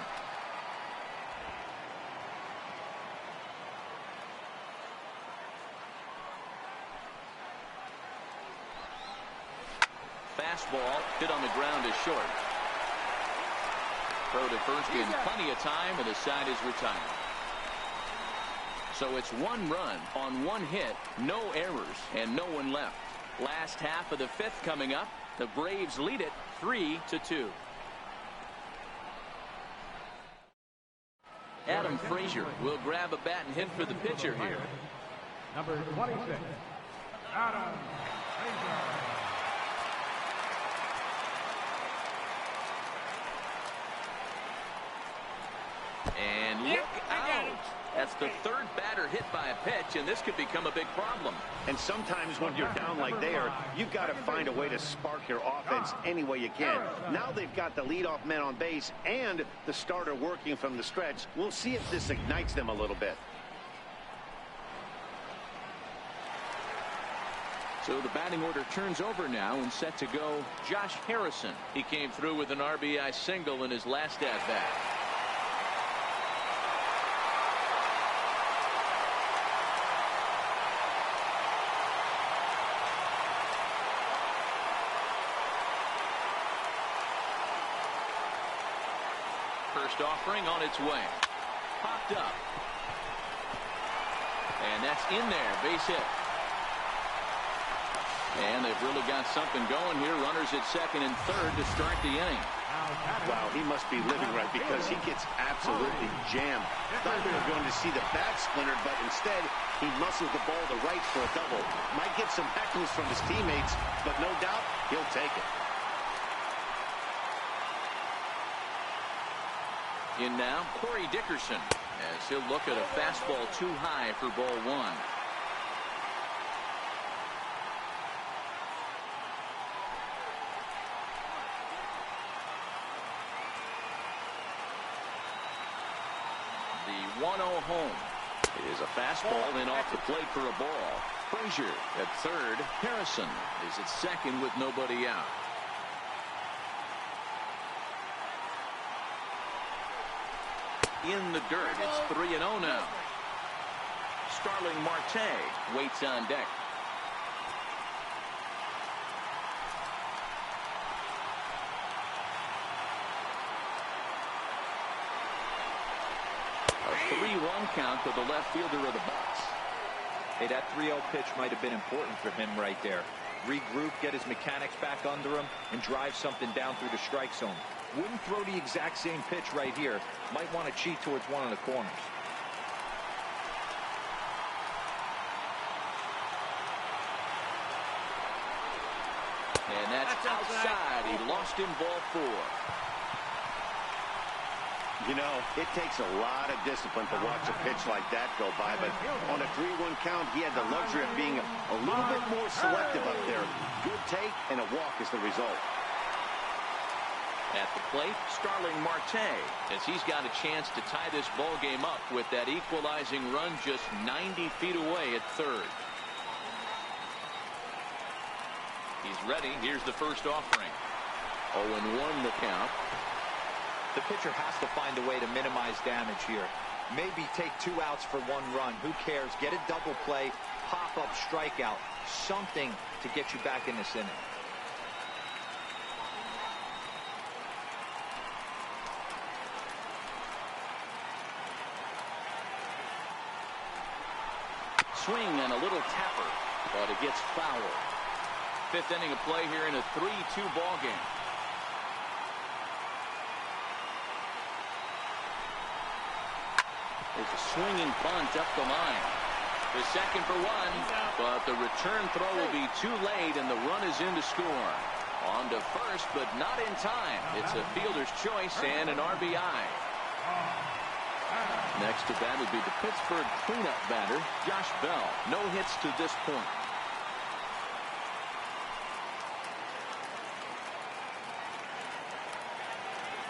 [SPEAKER 1] Fastball hit on the ground is short. Throw to first in plenty of time, and the side is retired. So it's 1 run on 1 hit, no errors, and no one left. Last half of the 5th coming up. The Braves lead it 3-2. Adam Frazier will grab a bat and hit for the pitcher here.
[SPEAKER 3] Number 26, Adam Frazier.
[SPEAKER 1] And look out. That's the 3rd batter hit by a pitch, and this could become a big problem.
[SPEAKER 2] And sometimes when you're down like they are, you've got to find a way to spark your offense any way you can. Now they've got the leadoff man on base and the starter working from the stretch. We'll see if this ignites them a little bit.
[SPEAKER 1] So the batting order turns over now, and set to go Josh Harrison. He came through with an RBI single in his last at-bat. First offering on its way. Popped up. And that's in there. Base hit. And they've really got something going here. Runners at second and third to start the inning.
[SPEAKER 2] Wow, he must be living right, because he gets absolutely jammed. Thought we were going to see the bat splintered, but instead he muscles the ball to right for a double. Might get some heckles from his teammates, but no doubt he'll take it.
[SPEAKER 1] In now, Corey Dickerson, as he'll look at a fastball too high for ball 1. The 1-0 home is a fastball in off the plate for a ball. Frazier at third. Harrison is at second with nobody out. In the dirt, it's 3-0 now. Starling Marte waits on deck. A 3-1 count to the left fielder of the Bucks.
[SPEAKER 4] Hey, that 3-0 pitch might have been important for him right there. Regroup, get his mechanics back under him, and drive something down through the strike zone. Wouldn't throw the exact same pitch right here. Might want to cheat towards one of the corners.
[SPEAKER 1] And that's outside. He lost in ball 4.
[SPEAKER 2] You know, it takes a lot of discipline to watch a pitch like that go by, but on a 3-1 count, he had the luxury of being a little bit more selective up there. Good take, and a walk is the result.
[SPEAKER 1] At the plate, Starling Marte, as he's got a chance to tie this ball game up with that equalizing run just 90 feet away at third. He's ready. Here's the first offering. 0-1 the count.
[SPEAKER 4] The pitcher has to find a way to minimize damage here. Maybe take 2 outs for 1 run. Who cares? Get a double play, pop-up strikeout, something to get you back in this inning.
[SPEAKER 1] Swing and a little tapper, but it gets foul. 5th inning of play here in a 3-2 ball game. It's a swinging bunt up the line. The second for one, but the return throw will be too late, and the run is in to score. On to first, but not in time. It's a fielder's choice and an RBI. Next to bat would be the Pittsburgh cleanup batter, Josh Bell. No hits to this point.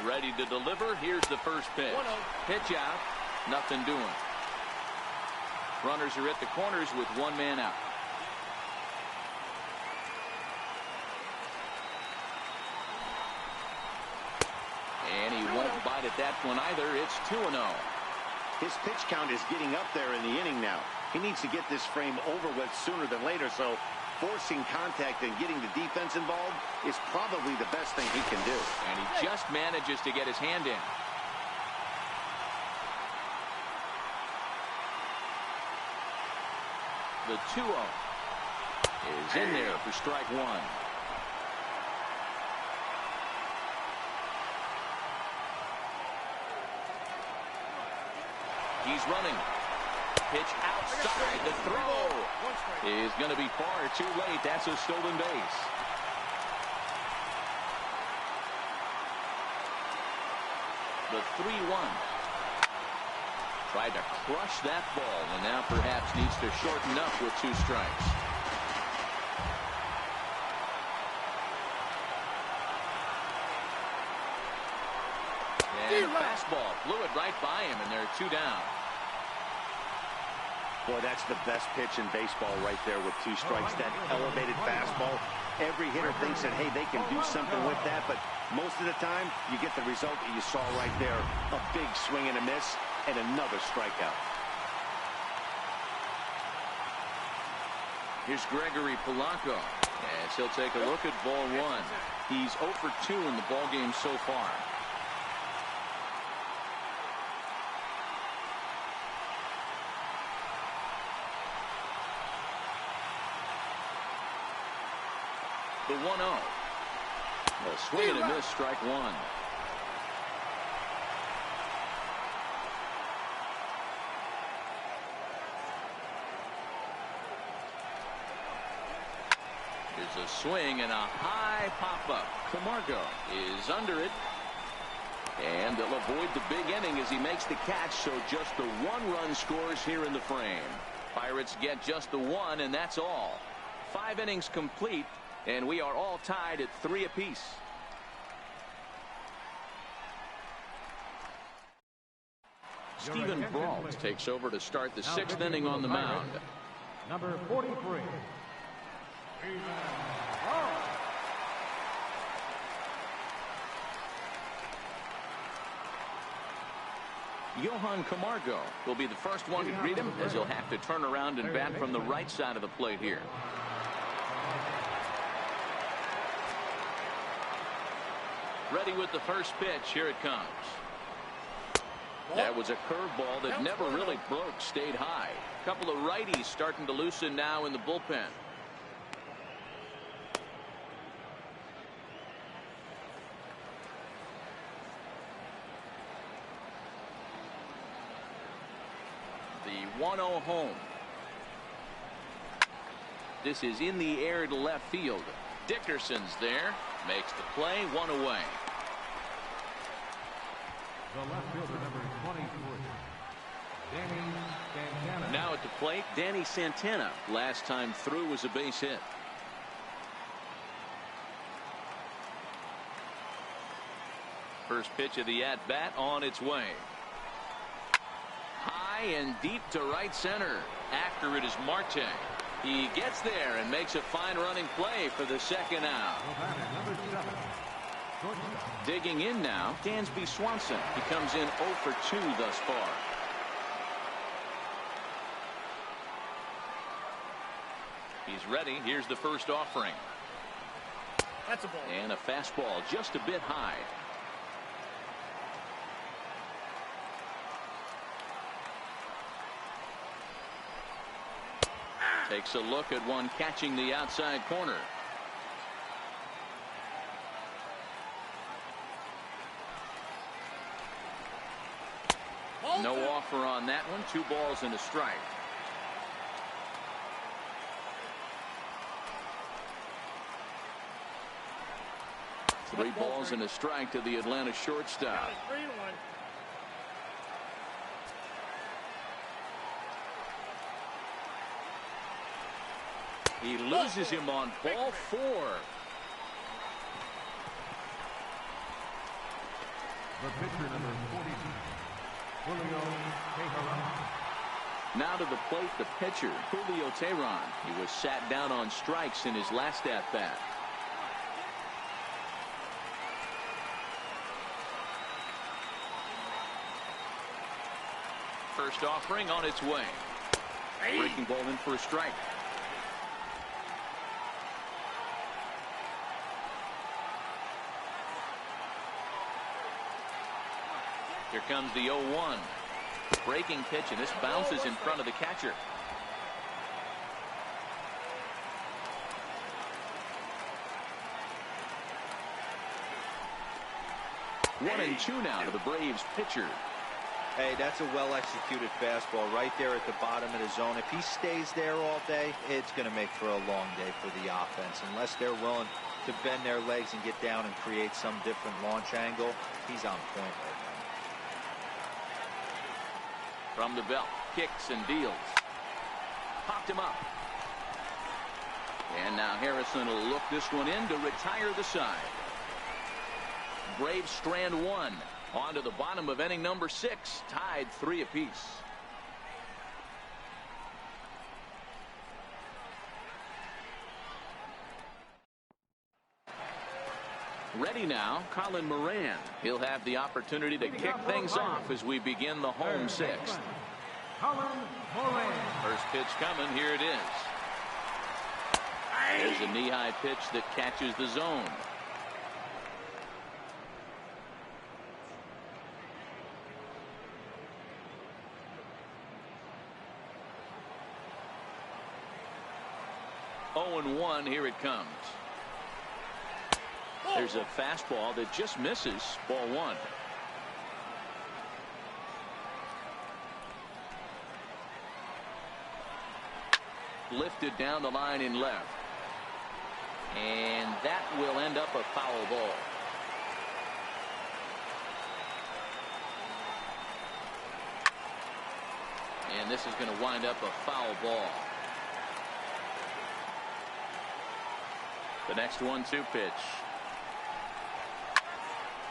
[SPEAKER 1] Ready to deliver. Here's the first pitch. Pitch out. Nothing doing. Runners are at the corners with one man out. And he won't bite at that one either. It's 2-0.
[SPEAKER 2] His pitch count is getting up there in the inning now. He needs to get this frame over with sooner than later, so forcing contact and getting the defense involved is probably the best thing he can do.
[SPEAKER 1] And he just manages to get his hand in. The 2-0 is in there for strike one. He's running. Pitch outside. The throw is going to be far too late. That's a stolen base. The 3-1. Tried to crush that ball, and now perhaps needs to shorten up with 2 strikes. And a fastball blew it right by him, and they're 2 down.
[SPEAKER 2] Boy, that's the best pitch in baseball right there with 2 strikes. That elevated fastball. Every hitter thinks that, hey, they can do something with that, but most of the time, you get the result that you saw right there. A big swing and a miss, and another strikeout.
[SPEAKER 1] Here's Gregory Polanco, as he'll take a look at ball 1. He's 0 for 2 in the ballgame so far. The 1-0. A swing and a miss, strike 1. There's a swing and a high pop-up. Camargo is under it. And they'll avoid the big inning as he makes the catch, so just the 1 run scores here in the frame. Pirates get just the 1, and that's all. 5 innings complete, and we are all tied at 3 apiece. Stephen Brault takes over to start the 6th inning on the mound.
[SPEAKER 3] Number 43.
[SPEAKER 1] Johan Camargo will be the first one to greet him, as he'll have to turn around and bat from the right side of the plate here. Ready with the first pitch. Here it comes. That was a curveball that never really broke, stayed high. A couple of righties starting to loosen now in the bullpen. The 1-0 home. This is in the air to left field. Dickerson's there. Makes the play, 1 away.
[SPEAKER 3] The left fielder, number 23. Danny Santana.
[SPEAKER 1] Now at the plate, Danny Santana. Last time through was a base hit. First pitch of the at-bat on its way. High and deep to right center. After it is Marte. He gets there and makes a fine running play for the second out.
[SPEAKER 3] Number 7.
[SPEAKER 1] Digging in now, Dansby Swanson. He comes in 0 for 2 thus far. He's ready. Here's the first offering.
[SPEAKER 5] That's a ball.
[SPEAKER 1] And a fastball just a bit high. Takes a look at one catching the outside corner. No offer on that one. 2 balls and a strike. Three balls and a strike to the Atlanta shortstop. He loses him on ball 4.
[SPEAKER 3] The pitcher, number 42, Julio Teheran.
[SPEAKER 1] Now to the plate, the pitcher, Julio Teheran. He was sat down on strikes in his last at-bat. First offering on its way. Breaking ball in for a strike. Here comes the 0-1. Breaking pitch, and this bounces in front of the catcher. One and two now to the Braves pitcher.
[SPEAKER 4] Hey, that's a well-executed fastball right there at the bottom of the zone. If he stays there all day, it's going to make for a long day for the offense. Unless they're willing to bend their legs and get down and create some different launch angle, he's on point right now.
[SPEAKER 1] From the belt, kicks and deals. Popped him up. And now Harrison will look this one in to retire the side. Braves strand one. On to the bottom of inning number 6. Tied 3 apiece. Ready now, Colin Moran. He'll have the opportunity to kick things off as we begin the home 6th.
[SPEAKER 3] Colin Moran.
[SPEAKER 1] First pitch coming. Here it is. There's a knee-high pitch that catches the zone. Oh, and 1. Here it comes. There's a fastball that just misses. Ball 1. Lifted down the line in left. And that will end up a foul ball. And this is going to wind up a foul ball. The next 1-2 pitch.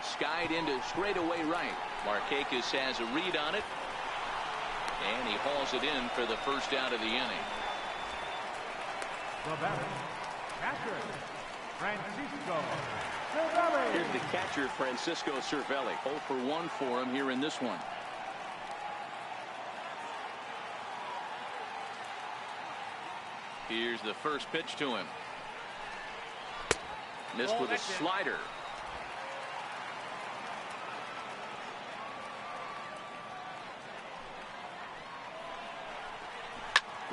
[SPEAKER 1] Skied into straightaway right. Markakis has a read on it. And he hauls it in for the first out of the inning.
[SPEAKER 3] The batter, catcher, Francisco Cervelli.
[SPEAKER 1] Here's the catcher, Francisco Cervelli. 0 for 1 for him here in this one. Here's the first pitch to him. Missed with a slider.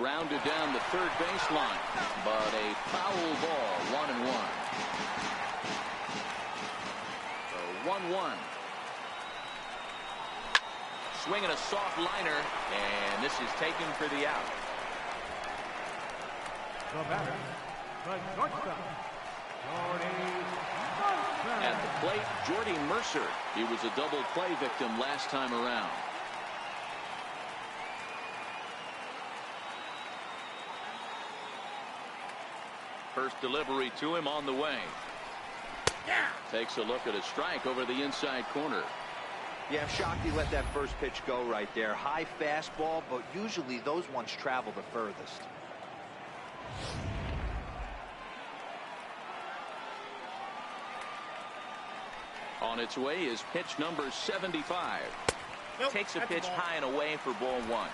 [SPEAKER 1] Rounded down the third baseline, but a foul ball. 1-1. So 1-1. Swinging a soft liner, and this is taken for the out.
[SPEAKER 3] The batter, the shortstop,
[SPEAKER 1] At the plate, Jordy Mercer. He was a double play victim last time around. First delivery to him on the way. Takes a look at a strike over the inside corner.
[SPEAKER 4] Yeah, I'm shocked he let that first pitch go right there. High fastball, but usually those ones travel the furthest.
[SPEAKER 1] On its way is pitch number 75.
[SPEAKER 5] Nope,
[SPEAKER 1] Takes a pitch
[SPEAKER 5] ball.
[SPEAKER 1] high and away for ball 1.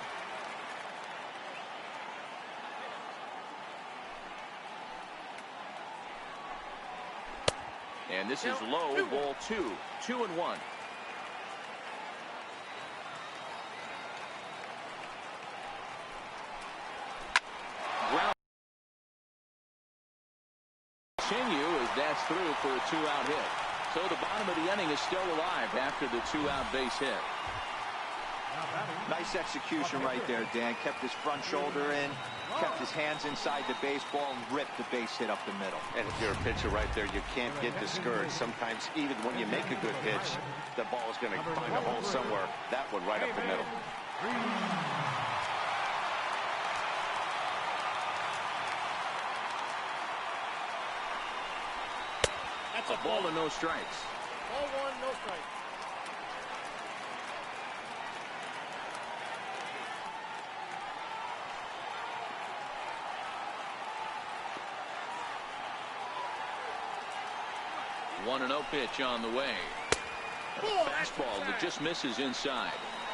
[SPEAKER 1] And this is low. Ball 2. 2-1. Ground continue as that's through for a 2-out hit. So the bottom of the inning is still alive after the 2-out base hit.
[SPEAKER 4] Nice execution right there, Dan. Kept his front shoulder in, kept his hands inside the baseball, and ripped the base hit up the middle.
[SPEAKER 2] And if you're a pitcher right there, you can't get discouraged. Sometimes even when you make a good pitch, the ball is going to find a hole somewhere. That one right up the middle.
[SPEAKER 1] That's a ball and no strikes.
[SPEAKER 5] Ball one, no strikes.
[SPEAKER 1] One and 0 pitch on the way. A fastball that just misses inside.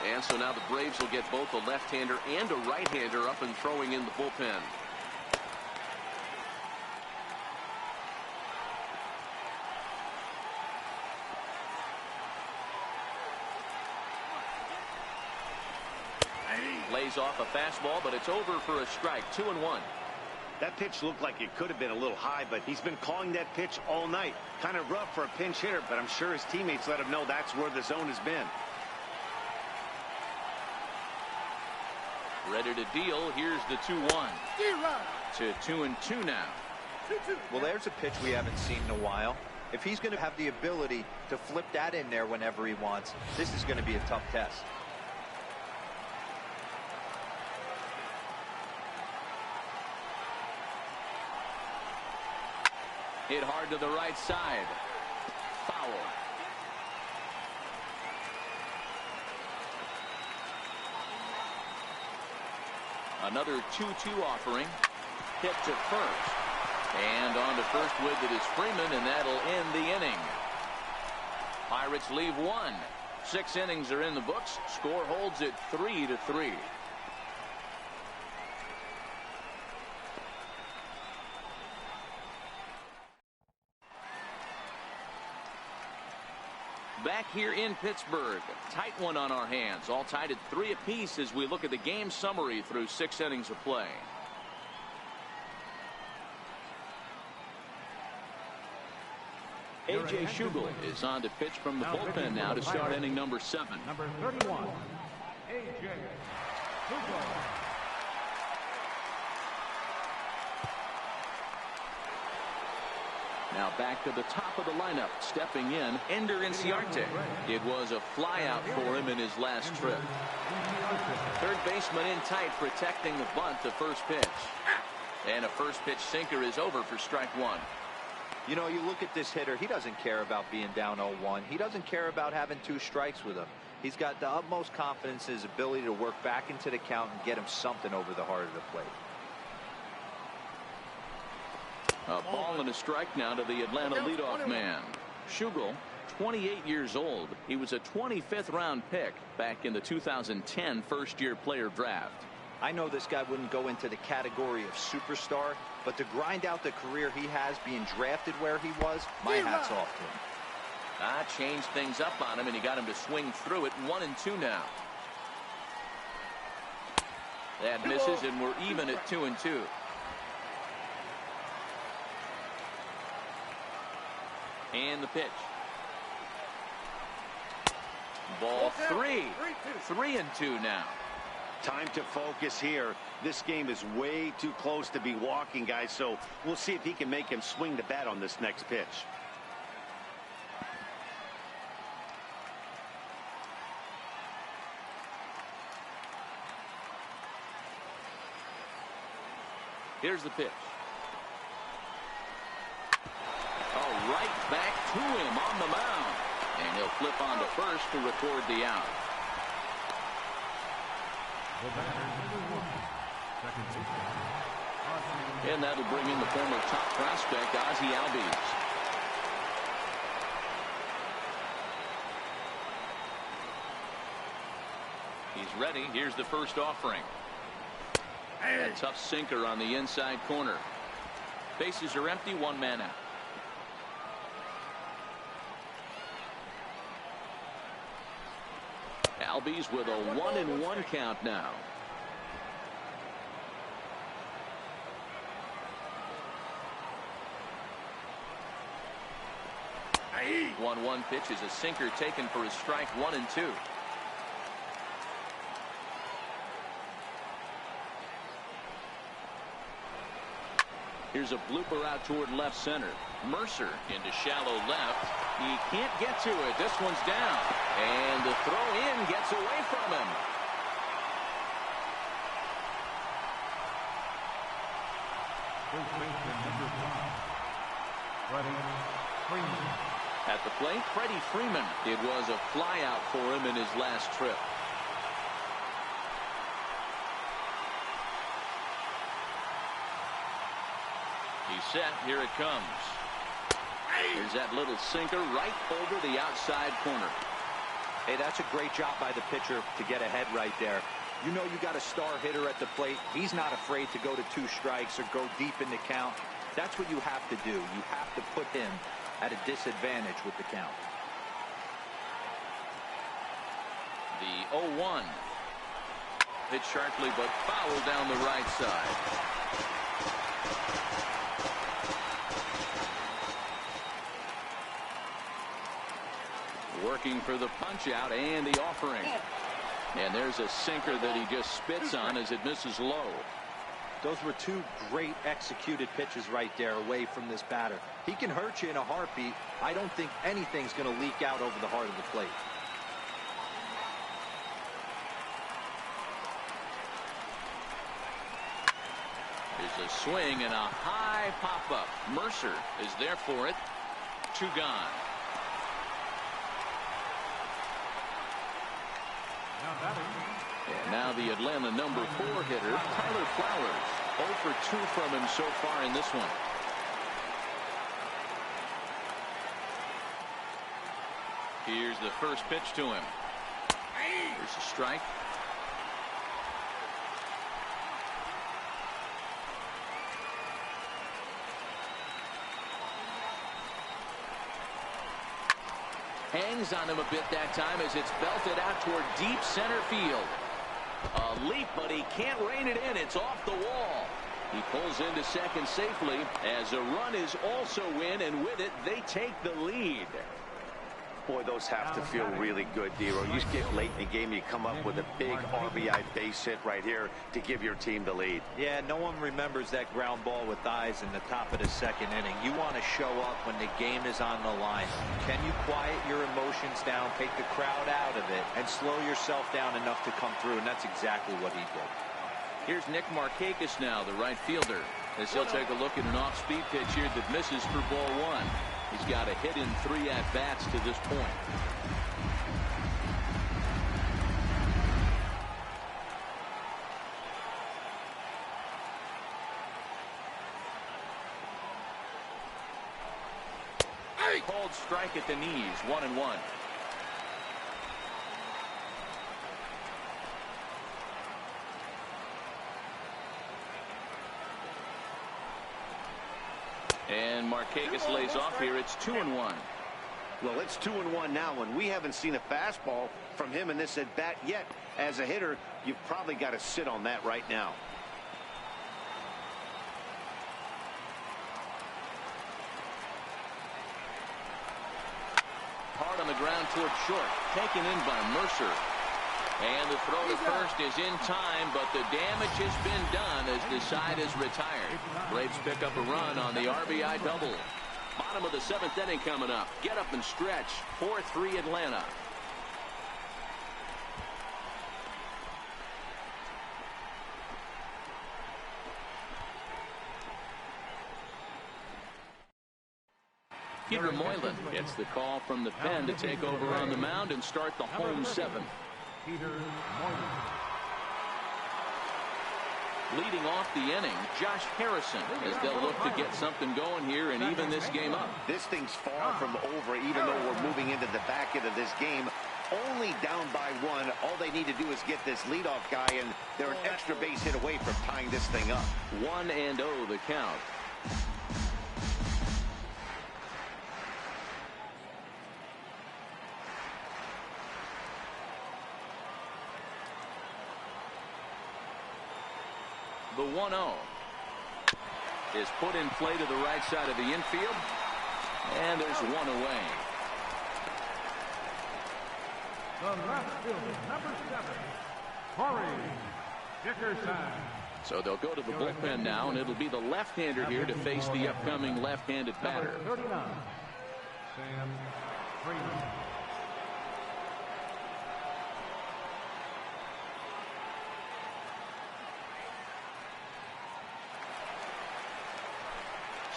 [SPEAKER 1] And so now the Braves will get both a left-hander and a right-hander up and throwing in the bullpen. Lays off a fastball, but it's over for a strike. 2-1.
[SPEAKER 2] That pitch looked like it could have been a little high, but he's been calling that pitch all night. Kind of rough for a pinch hitter, but I'm sure his teammates let him know that's where the zone has been.
[SPEAKER 1] Ready to deal. Here's the 2-1. To 2-2 now.
[SPEAKER 4] Well, there's a pitch we haven't seen in a while. If he's going to have the ability to flip that in there whenever he wants, this is going to be a tough test.
[SPEAKER 1] Hit hard to the right side. Foul. Another 2-2 offering. Hit to first. And on to first with it is Freeman, and that'll end the inning. Pirates leave one. 6 innings are in the books. Score holds at 3-3. Back here in Pittsburgh, tight one on our hands, all tied at 3 apiece as we look at the game summary through 6 innings of play. A.J. Schugel is on to pitch from the bullpen now to start inning number 7.
[SPEAKER 3] Number 31, A.J. Schugel.
[SPEAKER 1] Now back to the top of the lineup, stepping in, Ender Inciarte. It was a flyout for him in his last trip. Third baseman in tight, protecting the bunt to first pitch. And a first pitch sinker is over for strike 1.
[SPEAKER 4] You know, you look at this hitter, he doesn't care about being down 0-1. He doesn't care about having 2 strikes with him. He's got the utmost confidence in his ability to work back into the count and get him something over the heart of the plate.
[SPEAKER 1] A ball and a strike now to the Atlanta leadoff man. Schugel, 28 years old. He was a 25th round pick back in the 2010 first-year player draft.
[SPEAKER 4] I know this guy wouldn't go into the category of superstar, but to grind out the career he has being drafted where he was, my hat's off to him.
[SPEAKER 1] Changed things up on him, and he got him to swing through it. 1-2 now. That misses, and we're even at 2-2. And the pitch. Ball 3. 3-2 now.
[SPEAKER 2] Time to focus here. This game is way too close to be walking, guys, so we'll see if he can make him swing the bat on this next pitch.
[SPEAKER 1] Here's the pitch. Right back to him on the mound. And he'll flip on to first to record the out. And that'll bring in the former top prospect, Ozzie Albies. He's ready. Here's the first offering. A tough sinker on the inside corner. Bases are empty, 1 man out. Albies with a 1-1 count now. 1-1 pitch is a sinker taken for his strike 1-2. Here's a blooper out toward left center. Mercer into shallow left. He can't get to it. This one's down. And the throw in gets away from him.
[SPEAKER 3] First baseman number 5, Freddie Freeman.
[SPEAKER 1] At the plate, Freddie Freeman. It was a flyout for him in his last trip. He's set. Here it comes. There's that little sinker right over the outside corner.
[SPEAKER 4] Hey, that's a great job by the pitcher to get ahead right there. You know you got a star hitter at the plate. He's not afraid to go to 2 strikes or go deep in the count. That's what you have to do. You have to put him at a disadvantage with the count.
[SPEAKER 1] The 0-1. Hit sharply but foul down the right side. Working for the punch out and the offering. And there's a sinker that he just spits on as it misses low.
[SPEAKER 4] Those were 2 great executed pitches right there away from this batter. He can hurt you in a heartbeat. I don't think anything's going to leak out over the heart of the plate.
[SPEAKER 1] There's a swing and a high pop-up. Mercer is there for it. 2 gone. And now the Atlanta number 4 hitter, Tyler Flowers. 0 for 2 from him so far in this one. Here's the first pitch to him. There's a strike. Hangs on him a bit that time as it's belted out toward deep center field. A leap, but he can't rein it in. It's off the wall. He pulls into second safely as a run is also in, and with it, they take the lead.
[SPEAKER 2] Boy, those have to feel really good, Dero. You get late in the game, you come up with a big RBI base hit right here to give your team the lead.
[SPEAKER 4] Yeah, no one remembers that ground ball with eyes in the top of the second inning. You want to show up when the game is on the line. Can you quiet your emotions down, take the crowd out of it, and slow yourself down enough to come through? And that's exactly what he did.
[SPEAKER 1] Here's Nick Markakis now, the right fielder, as he'll take a look at an off-speed pitch here that misses for ball 1. He's got a hit in 3 at-bats to this point. Called strike at the knees, 1-1. And Markakis lays off here. It's 2-1.
[SPEAKER 2] Well, it's 2-1 now, and we haven't seen a fastball from him in this at bat yet. As a hitter, you've probably got to sit on that right now.
[SPEAKER 1] Hard on the ground toward short, taken in by Mercer. And the throw to first is in time, but the damage has been done as the side is retired. Braves pick up a run on the RBI double. Bottom of the 7th inning coming up. Get up and stretch. 4-3 Atlanta. Peter Moylan gets the call from the pen to take over on the mound and start the home 7th.
[SPEAKER 3] Peter Moylan.
[SPEAKER 1] Leading off the inning, Josh Harrison, as they'll look to get something going here and even this game up.
[SPEAKER 2] This thing's far from over, even though we're moving into the back end of this game. Only down by 1. All they need to do is get this leadoff guy, and they're an extra base hit away from tying this thing up.
[SPEAKER 1] 1-0 the count. The 1-0 is put in play to the right side of the infield, and there's one away.
[SPEAKER 3] The left fielder, number 7, Corey Dickerson.
[SPEAKER 1] So they'll go to the bullpen now, and it'll be the left-hander here to face the upcoming left-handed batter.
[SPEAKER 3] Number 39, Sam Freeman.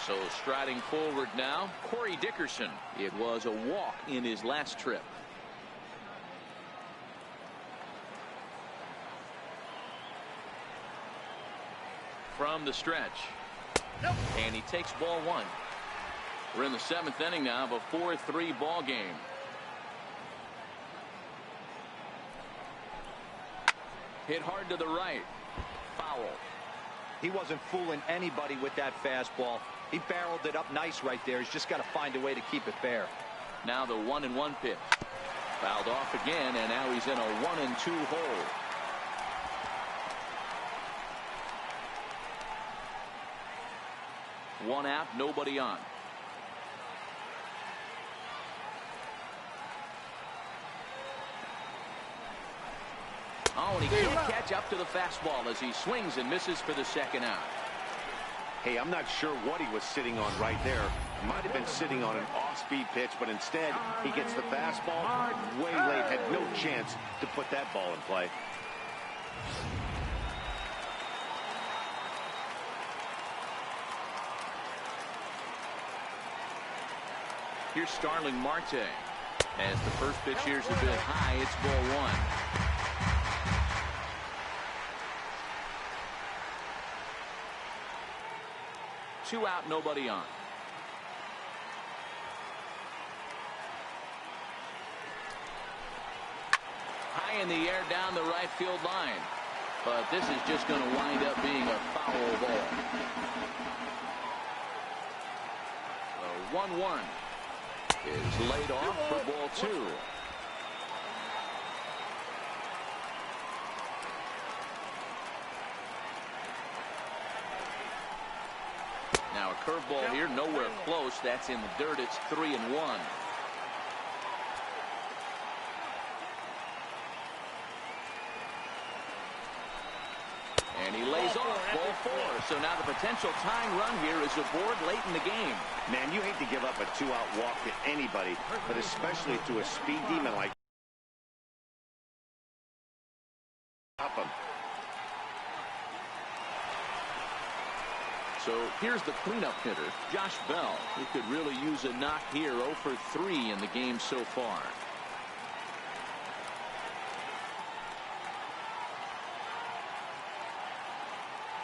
[SPEAKER 1] So striding forward now, Corey Dickerson. It was a walk in his last trip. From the stretch.
[SPEAKER 5] Nope.
[SPEAKER 1] And he takes ball one. We're in the 7th inning now of a 4-3 ball game. Hit hard to the right. Foul.
[SPEAKER 4] He wasn't fooling anybody with that fastball. He barreled it up nice right there. He's just got to find a way to keep it fair.
[SPEAKER 1] Now the 1-1 pitch. Fouled off again, and now he's in a 1-2 hole. One out, nobody on. Oh, and he can't catch up to the fastball as he swings and misses for the 2nd out.
[SPEAKER 2] Hey, I'm not sure what he was sitting on right there. Might have been sitting on an off-speed pitch, but instead he gets the fastball way late. Had no chance to put that ball in play.
[SPEAKER 1] Here's Starling Marte. As the first pitch here's a bit high, it's ball one. Two out, nobody on. High in the air down the right field line. But this is just going to wind up being a foul ball. So 1-1 is laid off for ball two. Now a curveball here, nowhere close. That's in the dirt. It's 3-1. And he lays off ball four. So now the potential tying run here is aboard late in the game.
[SPEAKER 2] Man, you hate to give up a 2-out walk to anybody, but especially to a speed demon like him.
[SPEAKER 1] So here's the cleanup hitter, Josh Bell, who could really use a knock here. 0 for 3 in the game so far.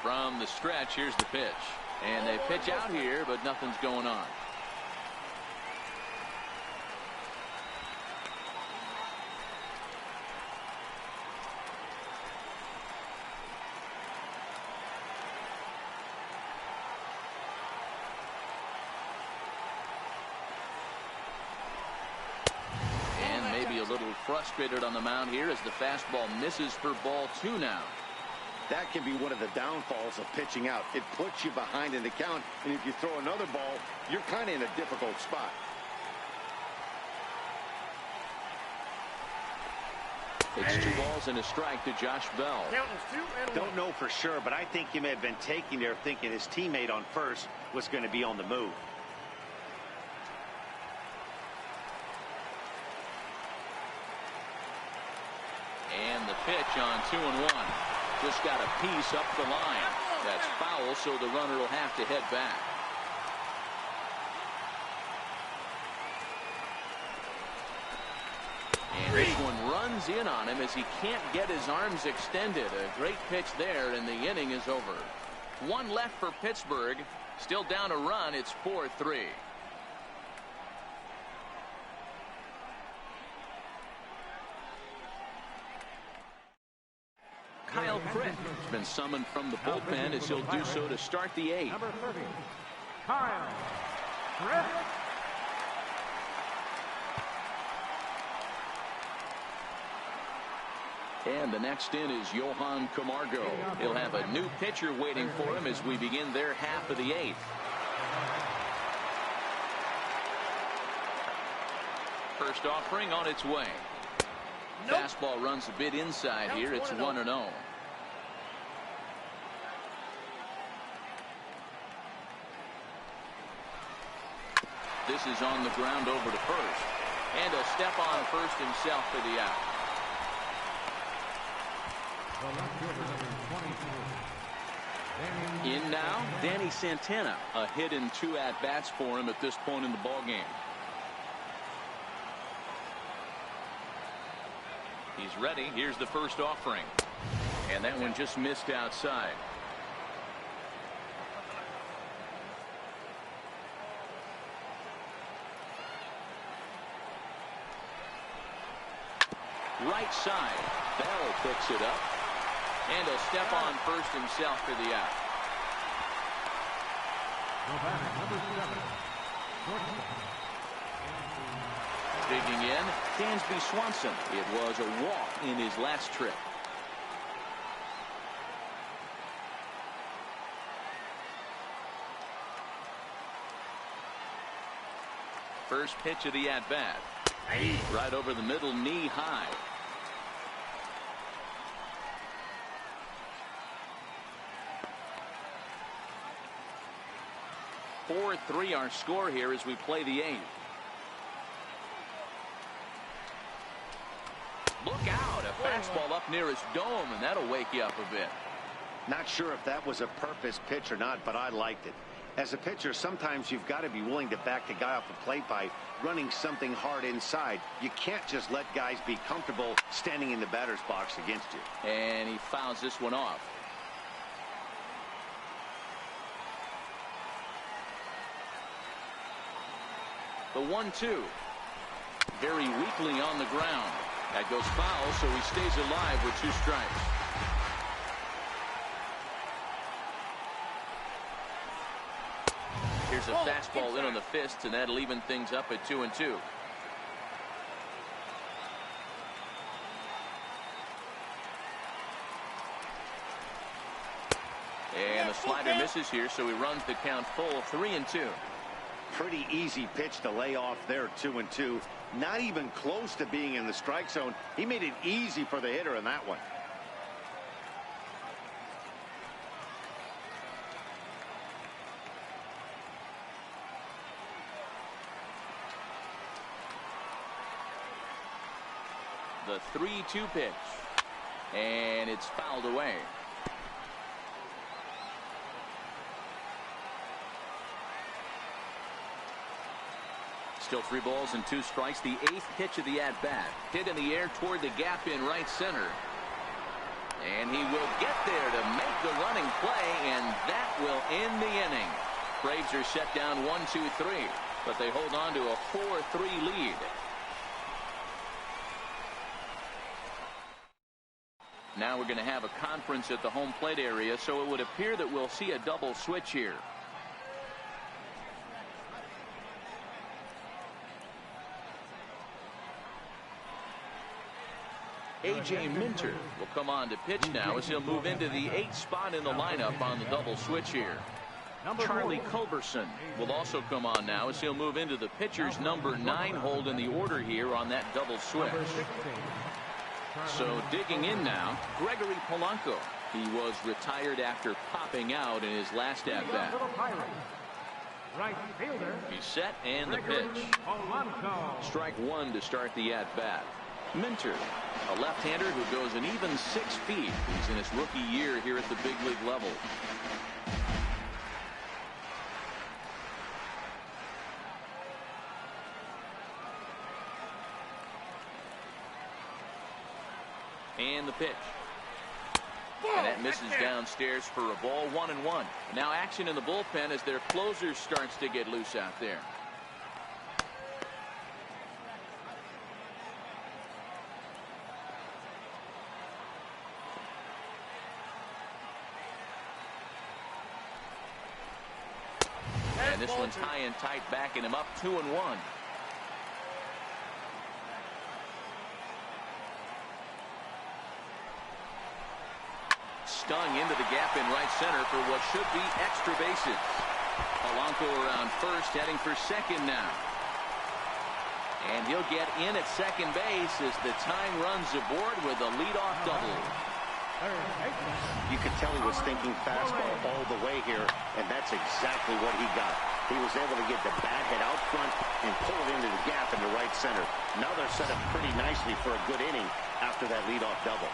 [SPEAKER 1] From the stretch, here's the pitch. And they pitch out here, but nothing's going on. Frustrated on the mound here as the fastball misses for ball two now.
[SPEAKER 2] That can be one of the downfalls of pitching out. It puts you behind in the count, and if you throw another ball, you're kind of in a difficult spot.
[SPEAKER 1] It's 2 balls and a strike to Josh Bell.
[SPEAKER 2] Don't know for sure, but I think he may have been taking there thinking his teammate on first was going to be on the move.
[SPEAKER 1] And the pitch on 2-1. Just got a piece up the line. That's foul, so the runner will have to head back. And this one runs in on him as he can't get his arms extended. A great pitch there, and the inning is over. 1 left for Pittsburgh. Still down a run. It's 4-3. Kyle Crick has been summoned from the bullpen as he'll do so to start the 8th.
[SPEAKER 3] Number 30, Kyle Crick.
[SPEAKER 1] And the next in is Johan Camargo. He'll have a new pitcher waiting for him as we begin their half of the 8th. First offering on its way. Fastball runs a bit inside here. It's 1-0. this is on the ground over to first. And a step on first himself for the out. In now, Danny Santana. A hit and 2 at-bats for him at this point in the ballgame. He's ready. Here's the first offering. And that one just missed outside. Right side. Bell picks it up. And a step on first himself for the out. Digging in, Dansby Swanson. It was a walk in his last trip. First pitch of the at-bat. Right over the middle, knee high. 4-3 our score here as we play the 8th. Look out, a fastball up near his dome, and that'll wake you up a bit.
[SPEAKER 2] Not sure if that was a purpose pitch or not, but I liked it. As a pitcher, sometimes you've got to be willing to back the guy off the plate by running something hard inside. You can't just let guys be comfortable standing in the batter's box against you.
[SPEAKER 1] And he fouls this one off. The 1-2. Very weakly on the ground. That goes foul, so he stays alive with 2 strikes. Here's a fastball in on the fists, and that'll even things up at 2-2. And the slider misses here, so he runs the count full 3-2.
[SPEAKER 2] Pretty easy pitch to lay off there, 2-2. Not even close to being in the strike zone. He made it easy for the hitter in that one.
[SPEAKER 1] The 3-2 pitch. And it's fouled away. Still 3 balls and 2 strikes. The 8th pitch of the at-bat. Hit in the air toward the gap in right center. And he will get there to make the running play, and that will end the inning. Braves are set down 1-2-3, but they hold on to a 4-3 lead. Now we're going to have a conference at the home plate area, so it would appear that we'll see a double switch here. A.J. Minter will come on to pitch now as he'll move into the 8th spot in the lineup on the double switch here. Charlie Culberson will also come on now as he'll move into the pitcher's number 9 hold in the order here on that double switch. So digging in now, Gregory Polanco. He was retired after popping out in his last at-bat.
[SPEAKER 3] Right fielder.
[SPEAKER 1] He's set and the pitch. Strike 1 to start the at-bat. Minter, a left-hander who goes an even 6 feet. He's in his rookie year here at the big league level. And the pitch. And that misses downstairs for a ball, 1-1. Now action in the bullpen as their closer starts to get loose out there. And this one's high and tight, backing him up 2-1. Stung into the gap in right center for what should be extra bases. Polanco around first, heading for second now. And he'll get in at second base as the time runs aboard with a leadoff double.
[SPEAKER 2] You could tell he was thinking fastball all the way here, and that's exactly what he got. He was able to get the bat head out front and pull it into the gap in the right center. Now they're set up pretty nicely for a good inning after that leadoff double.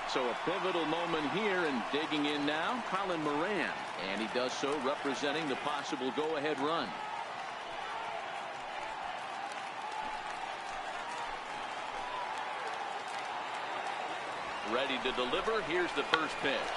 [SPEAKER 1] So a pivotal moment here, and digging in now, Colin Moran. And he does so representing the possible go-ahead run. Ready to deliver. Here's the first pitch.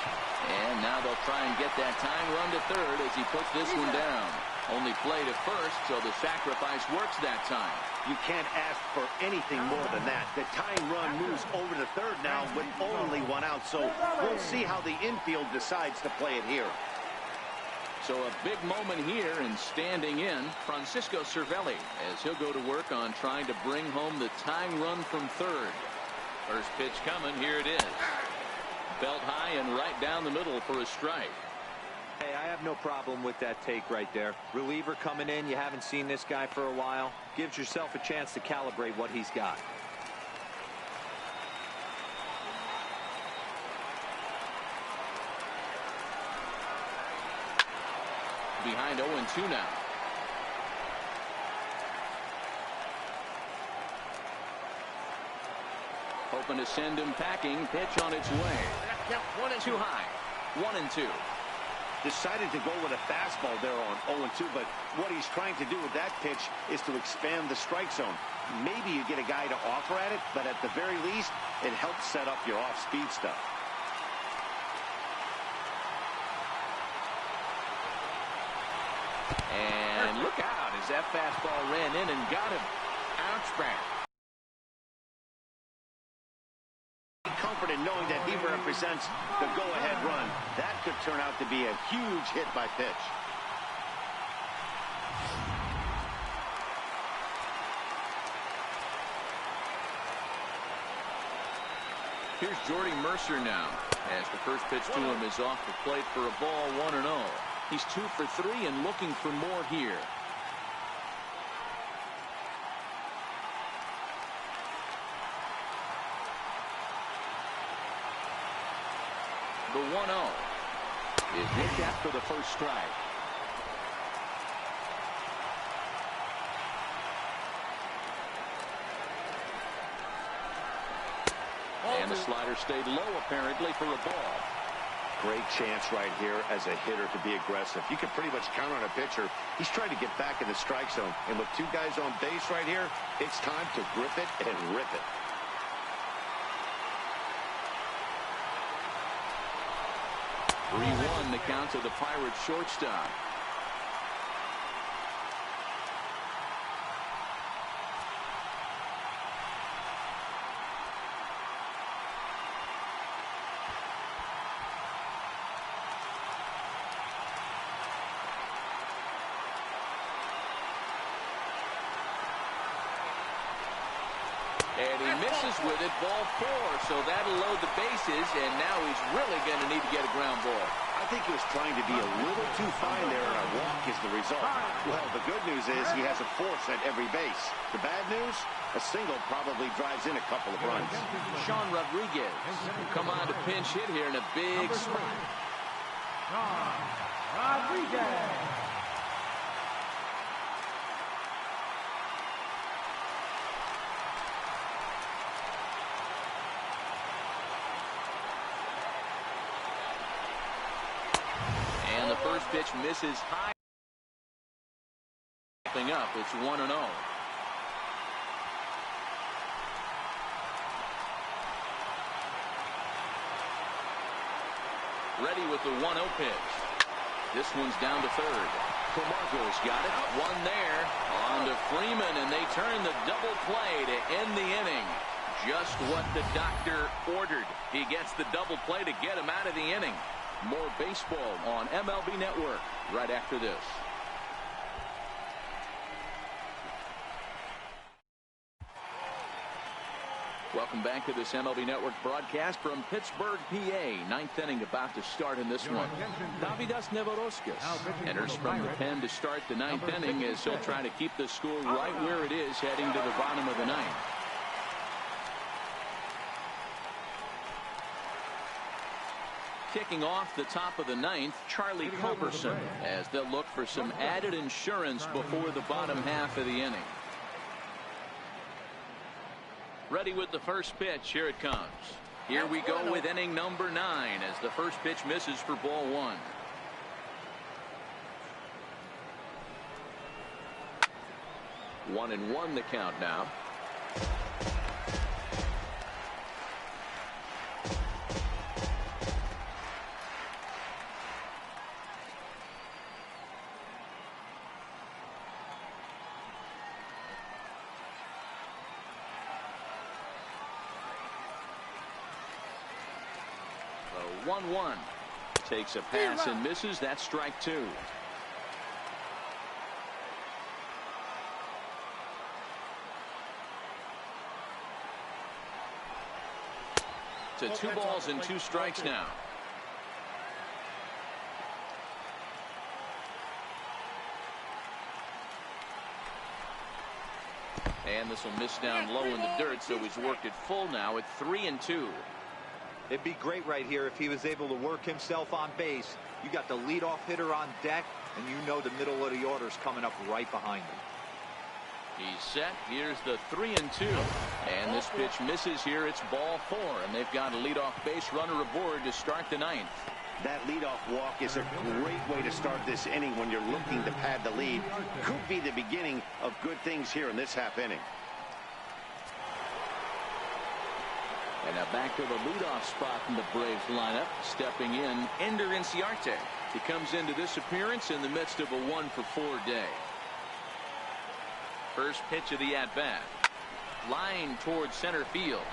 [SPEAKER 1] And now they'll try and get that tying run to third as he puts this one down. Only play to first, so the sacrifice works that time.
[SPEAKER 2] You can't ask for anything more than that. The tying run moves over to third now with only one out, so we'll see how the infield decides to play it here.
[SPEAKER 1] So a big moment here, and standing in, Francisco Cervelli, as he'll go to work on trying to bring home the tying run from third. First pitch coming. Here it is. Belt high and right down the middle for a strike.
[SPEAKER 4] Hey, I have no problem with that take right there. Reliever coming in. You haven't seen this guy for a while. Gives yourself a chance to calibrate what he's got.
[SPEAKER 1] Behind 0-2 now. Hoping to send him packing. Pitch on its way. Too high. 1-2.
[SPEAKER 2] Decided to go with a fastball there on 0-2, but what he's trying to do with that pitch is to expand the strike zone. Maybe you get a guy to offer at it, but at the very least, it helps set up your off-speed stuff.
[SPEAKER 1] And look out as that fastball ran in and got him. Ouch back.
[SPEAKER 2] Comfort in knowing that he represents the go-ahead run. That could turn out to be a huge hit by pitch.
[SPEAKER 1] Here's Jordy Mercer now, as the first pitch to him is off the plate for a ball. 1-0. He's 2 for 3 and looking for more here. The 1-0 is hit after the first strike. And the slider stayed low apparently for a ball.
[SPEAKER 2] Great chance right here as a hitter to be aggressive. You can pretty much count on a pitcher. He's trying to get back in the strike zone. And with 2 guys on base right here, it's time to grip it and rip it.
[SPEAKER 1] 3-1 the count to the Pirates shortstop. And he misses with it, ball 4, so that'll load the bases, and now he's really going to need to get a ground ball.
[SPEAKER 2] I think he was trying to be a little too fine there, and a walk is the result. Well, the good news is he has a force at every base. The bad news, a single probably drives in a couple of runs.
[SPEAKER 1] Sean Rodriguez will come on to pinch hit here in a big spot.
[SPEAKER 3] Rodriguez.
[SPEAKER 1] First pitch misses high. Up, it's 1-0. Ready with the 1-0 pitch. This one's down to third. Camargo's got it. One there. On to Freeman, and they turn the double play to end the inning. Just what the doctor ordered. He gets the double play to get him out of the inning. More baseball on MLB Network right after this. Welcome back to this MLB Network broadcast from Pittsburgh, PA. Ninth inning about to start in this one. Davidas Nevoroskis enters from the pen to start the ninth inning as he'll try to keep the score right where it is heading to the bottom of the ninth. Kicking off the top of the ninth, Charlie Culberson, as they'll look for some added insurance before the bottom half of the inning. Ready with the first pitch. Here it comes. Here we go with inning number 9 as the first pitch misses for ball 1. One and one the count now. The 1-1 takes a pass and misses. That's strike 2. To 2 balls and 2 strikes now. And this will miss down low in the dirt, so he's worked it full now at 3-2.
[SPEAKER 4] It'd be great right here if he was able to work himself on base. You got the leadoff hitter on deck, and you know the middle of the order's coming up right behind him.
[SPEAKER 1] He's set. Here's the 3-2. And this pitch misses here. It's ball 4. And they've got a leadoff base runner aboard to start the 9th.
[SPEAKER 2] That leadoff walk is a great way to start this inning when you're looking to pad the lead. Could be the beginning of good things here in this half inning.
[SPEAKER 1] And now back to the leadoff spot in the Braves lineup. Stepping in, Ender Inciarte. He comes into this appearance in the midst of a 1-for-4 day. First pitch of the at-bat. Line towards center field.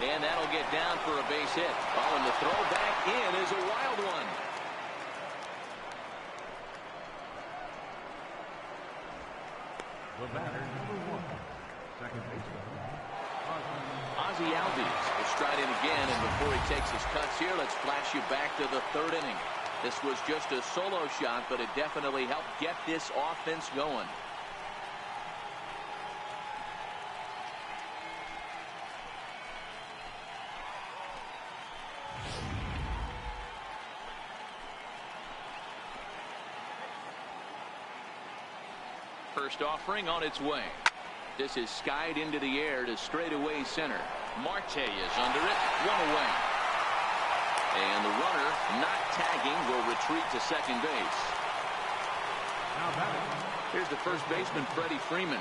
[SPEAKER 1] And that'll get down for a base hit. Oh, and the throw back in is a wild one.
[SPEAKER 3] The batter, number 1, second baseman,
[SPEAKER 1] Ozzie Albies will stride in again, and before he takes his cuts here, let's flash you back to the 3rd inning. This was just a solo shot, but it definitely helped get this offense going. First offering on its way. This is skied into the air to straightaway center. Marte is under it. 1 away. And the runner, not tagging, will retreat to second base.
[SPEAKER 3] now batting,
[SPEAKER 1] Here's the first baseman, Freddie Freeman.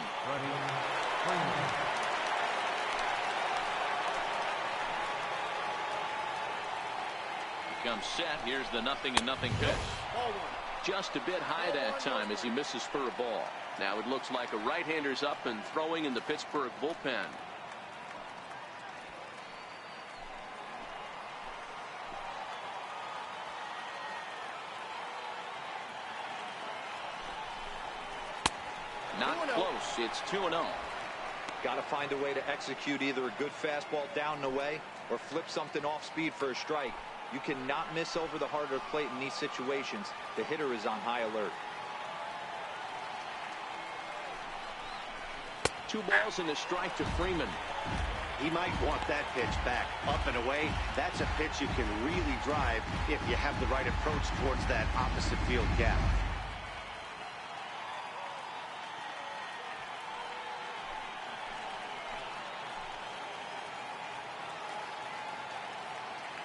[SPEAKER 1] Becomes set. Here's the 0-0 pitch.
[SPEAKER 5] Ball 1.
[SPEAKER 1] Just a bit high that time as he misses for a ball. Now it looks like a right-hander's up and throwing in the Pittsburgh bullpen. Not close. It's 2-0.
[SPEAKER 4] Got to find a way to execute either a good fastball down and away or flip something off speed for a strike. You cannot miss over the harder plate in these situations. The hitter is on high alert.
[SPEAKER 1] 2 balls and a strike to Freeman.
[SPEAKER 2] He might want that pitch back. Up and away, that's a pitch you can really drive if you have the right approach towards that opposite field gap.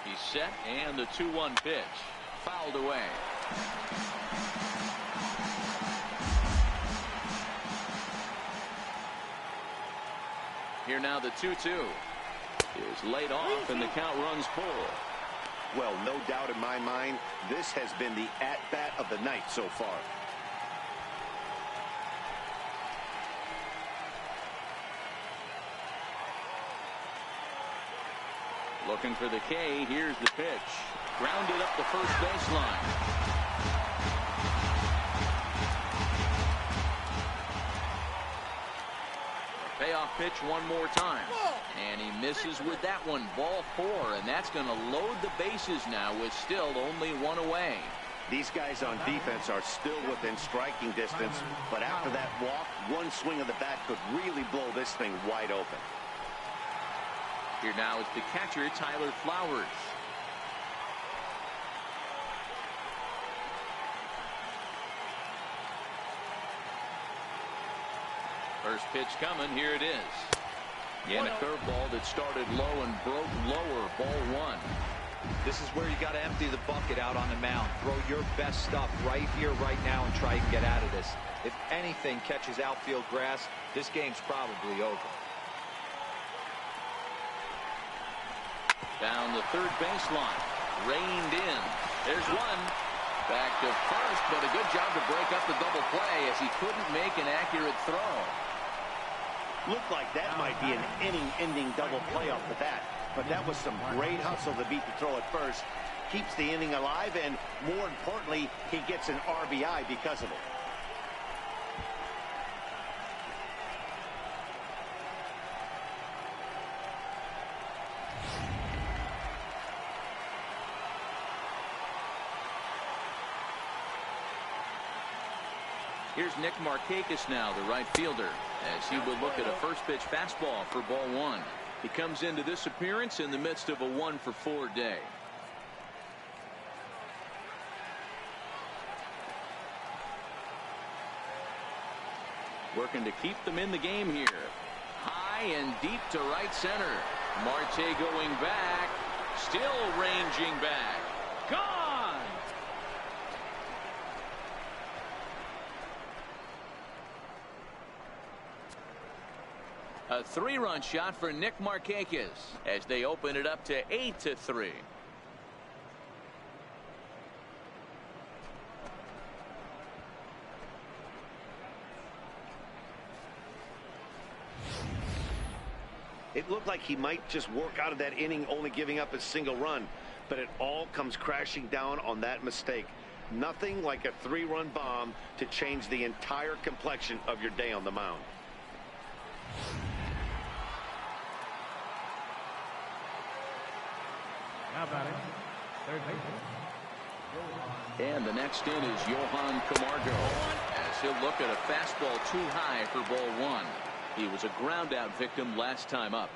[SPEAKER 1] He's set, and the 2-1 pitch. Fouled away. Here now the 2-2 is laid off, and the count runs full.
[SPEAKER 2] Well, no doubt in my mind, this has been the at-bat of the night so far.
[SPEAKER 1] Looking for the K. Here's the pitch. Grounded up the first baseline. Payoff pitch one more time. And he misses with that one. Ball 4. And that's going to load the bases now with still only 1 away.
[SPEAKER 2] These guys on defense are still within striking distance. But after that walk, one swing of the bat could really blow this thing wide open.
[SPEAKER 1] Here now is the catcher, Tyler Flowers. First pitch coming. Here it is. And a curveball that started low and broke lower. Ball one.
[SPEAKER 4] This is where you got to empty the bucket out on the mound. Throw your best stuff right here, right now, and try and get out of this. If anything catches outfield grass, this game's probably over.
[SPEAKER 1] Down the third baseline. Reined in. There's one. Back to first, but a good job to break up the double play as he couldn't make an accurate throw.
[SPEAKER 2] Looked like that might be an inning-ending double play off the bat, but that was some great hustle to beat the throw at first. Keeps the inning alive, and more importantly, he gets an RBI because of it.
[SPEAKER 1] Here's Nick Markakis now, the right fielder, as he would look at a first pitch fastball for ball one. He comes into this appearance in the midst of a 1-for-4 day. Working to keep them in the game here. High and deep to right center. Marte going back. Still ranging back. Gone! A 3-run shot for Nick Markakis as they open it up to 8-3.
[SPEAKER 2] It looked like he might just work out of that inning, only giving up a single run, but it all comes crashing down on that mistake. Nothing like a 3-run bomb to change the entire complexion of your day on the mound.
[SPEAKER 3] Now batting, third baseman.
[SPEAKER 1] And the next in is Johan Camargo as he'll look at a fastball too high for ball one. He was a ground out victim last time up.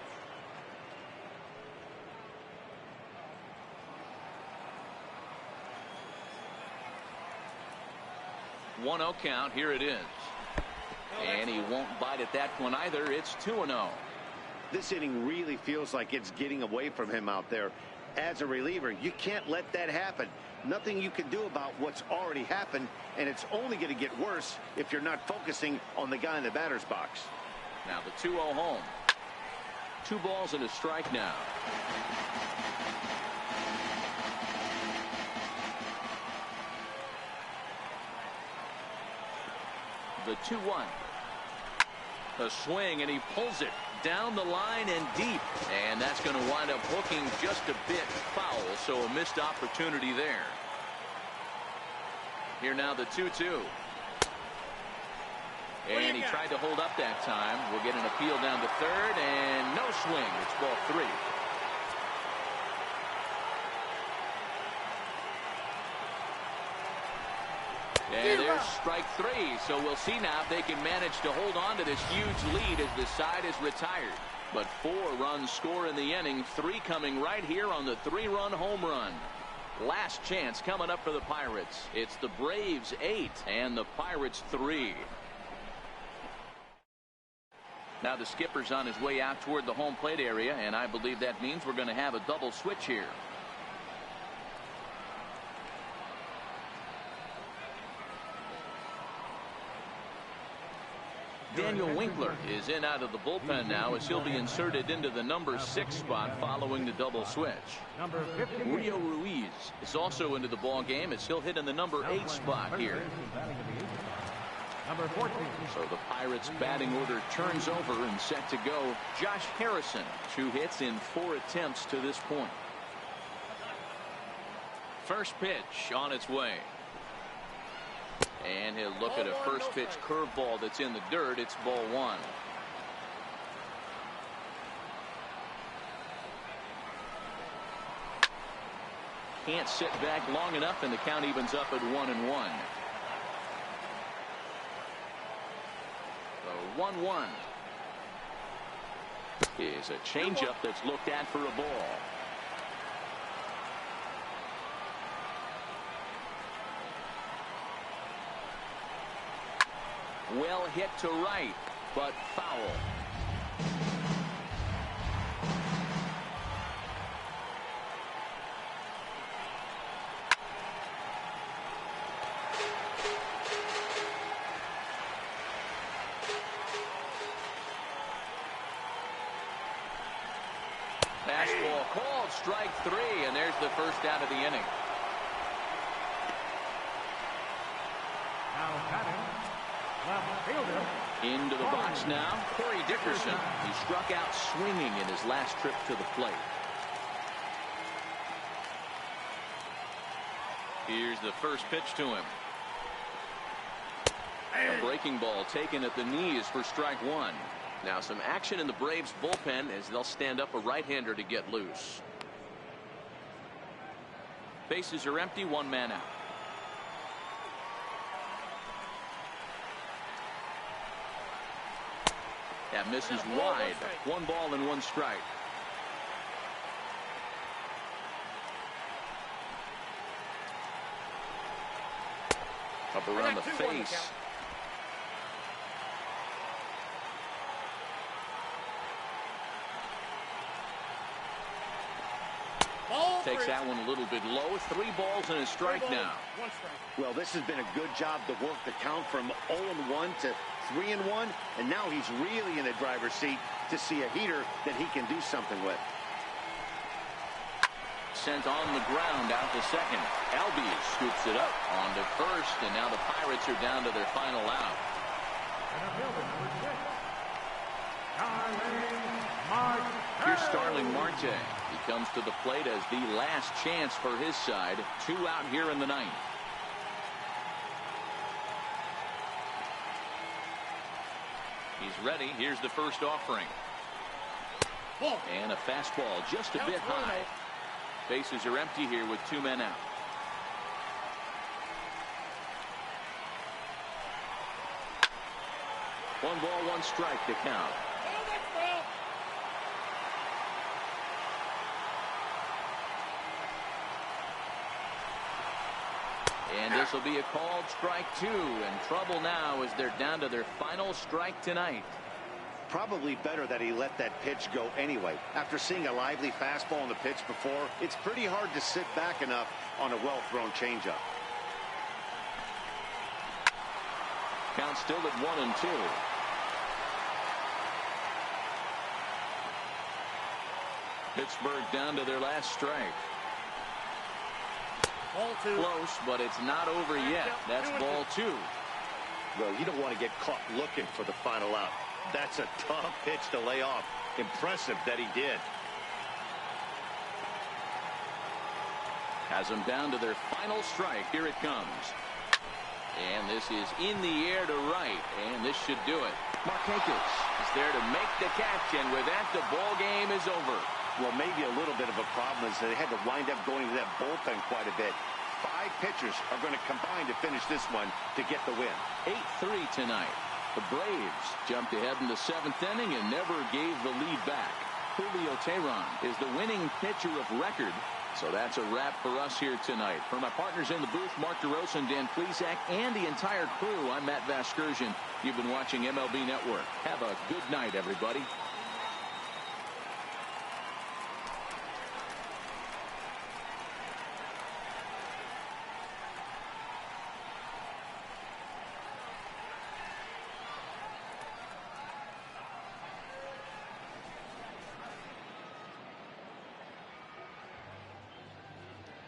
[SPEAKER 1] 1-0 count. Here it is. And he won't bite at that one either. It's 2-0.
[SPEAKER 2] This inning really feels like it's getting away from him out there. As a reliever, you can't let that happen. Nothing you can do about what's already happened, and it's only going to get worse if you're not focusing on the guy in the batter's box.
[SPEAKER 1] Now the 2-0 home. 2 balls and a strike now. The 2-1. A swing, and he pulls it down the line and deep, and that's going to wind up hooking just a bit foul, so a missed opportunity there. Here now the 2-2. And he tried to hold up that time. We'll get an appeal down to third, and no swing. It's ball 3. And there's strike 3. So we'll see now if they can manage to hold on to this huge lead as the side is retired. But 4 runs score in the inning. 3 coming right here on the 3-run home run. Last chance coming up for the Pirates. It's the Braves 8 and the Pirates 3. Now the skipper's on his way out toward the home plate area, and I believe that means we're going to have a double switch here. Daniel Winkler is in out of the bullpen now as he'll be inserted into the number 6 spot following the double switch.
[SPEAKER 3] Number 15.
[SPEAKER 1] Rio Ruiz is also into the ball game as he'll hit in the number 8 spot here.
[SPEAKER 3] Number 14.
[SPEAKER 1] So the Pirates batting order turns over and set to go. Josh Harrison, 2 hits in 4 attempts to this point. First pitch on its way. And he'll look at a first pitch curveball that's in the dirt. It's ball 1. Can't sit back long enough, and the count evens up at 1-1. The 1-1 is a changeup that's looked at for a ball. Well hit to right. but foul. Fastball called, strike 3, and there's the first out of the inning.
[SPEAKER 3] Now batting, left fielder.
[SPEAKER 1] Into the box now, Corey Dickerson. He struck out swinging in his last trip to the plate. Here's the first pitch to him. A breaking ball taken at the knees for strike 1. Now some action in the Braves bullpen as they'll stand up a right-hander to get loose. Bases are empty, 1 man out. That misses wide. 1 ball and 1 strike. Up around the face. Takes that one a little bit low. 3 balls and a strike now.
[SPEAKER 2] Well, this has been a good job to work the count from 0-1 to 3-1, and now he's really in the driver's seat to see a heater that he can do something with.
[SPEAKER 1] Sent on the ground out to second. Albies scoops it up on to first, and now the Pirates are down to their final out. Here's Starling Marte. He comes to the plate as the last chance for his side. 2 out here in the 9th. He's ready. Here's the first offering. And a fastball just a bit high. Bases are empty here with 2 men out. One ball, 1 strike to count. And this will be a called strike 2, and trouble now as they're down to their final strike tonight.
[SPEAKER 2] Probably better that he let that pitch go anyway. After seeing a lively fastball on the pitch before, it's pretty hard to sit back enough on a well-thrown changeup.
[SPEAKER 1] Count still at 1-2. Pittsburgh down to their last strike.
[SPEAKER 5] Ball 2.
[SPEAKER 1] Close, but it's not over yet. That's ball 2.
[SPEAKER 2] Well, you don't want to get caught looking for the final out. That's a tough pitch to lay off. Impressive that he did.
[SPEAKER 1] Has them down to their final strike. Here it comes. And this is in the air to right, and this should do it. Marquez is there to make the catch, and with that, the ball game is over.
[SPEAKER 2] Well, maybe a little bit of a problem is that they had to wind up going to that bullpen quite a bit. 5 pitchers are going to combine to finish this one to get the win.
[SPEAKER 1] 8-3 tonight. The Braves jumped ahead in the 7th inning and never gave the lead back. Julio Teheran is the winning pitcher of record. So that's a wrap for us here tonight. For my partners in the booth, Mark DeRosa and Dan Plesac, and the entire crew, I'm Matt Vasgersian. You've been watching MLB Network. Have a good night, everybody.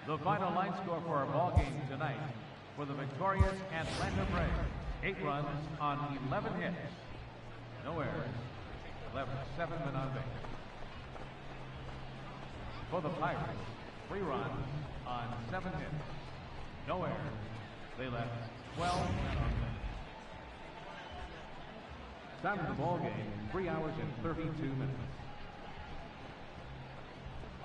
[SPEAKER 3] The final line score for our ball game tonight for the victorious Atlanta Braves: 8 runs on 11 hits, no errors, left 7 men on base. For the Pirates, 3 runs on 7 hits, no errors, they left 12 men on base. Time of the ball game, 3 hours and 32 minutes.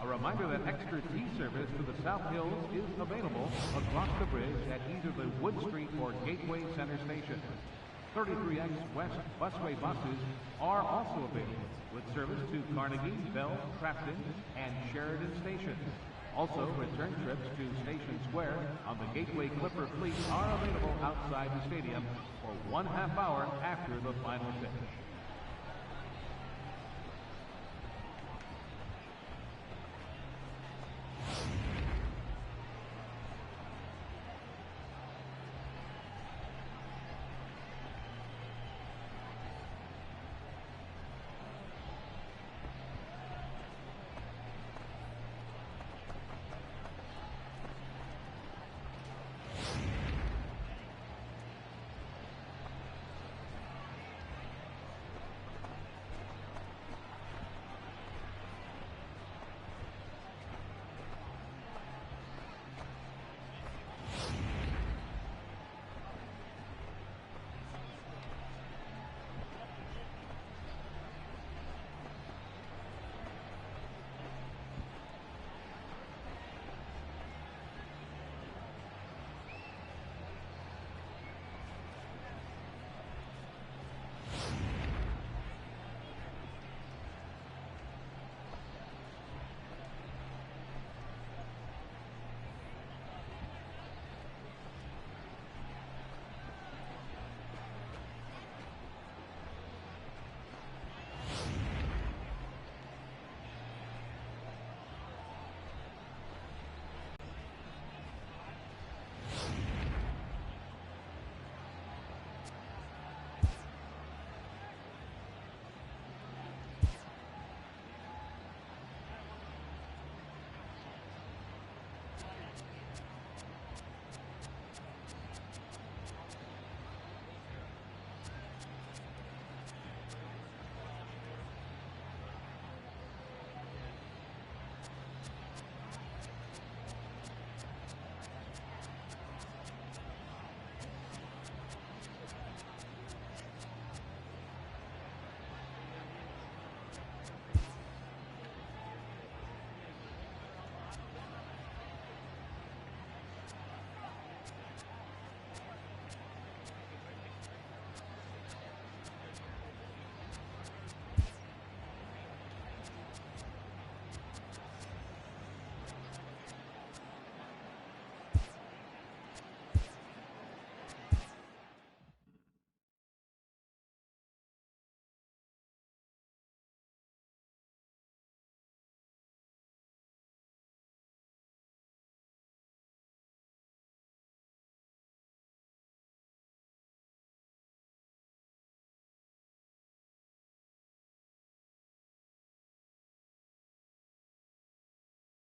[SPEAKER 3] A reminder that extra T service to the South Hills is available across the bridge at either the Wood Street or Gateway Center station. 33X West busway buses are also available with service to Carnegie, Bell, Crafton, and Sheridan stations. Also, return trips to Station Square on the Gateway Clipper fleet are available outside the stadium for 1/2 hour after the final pitch.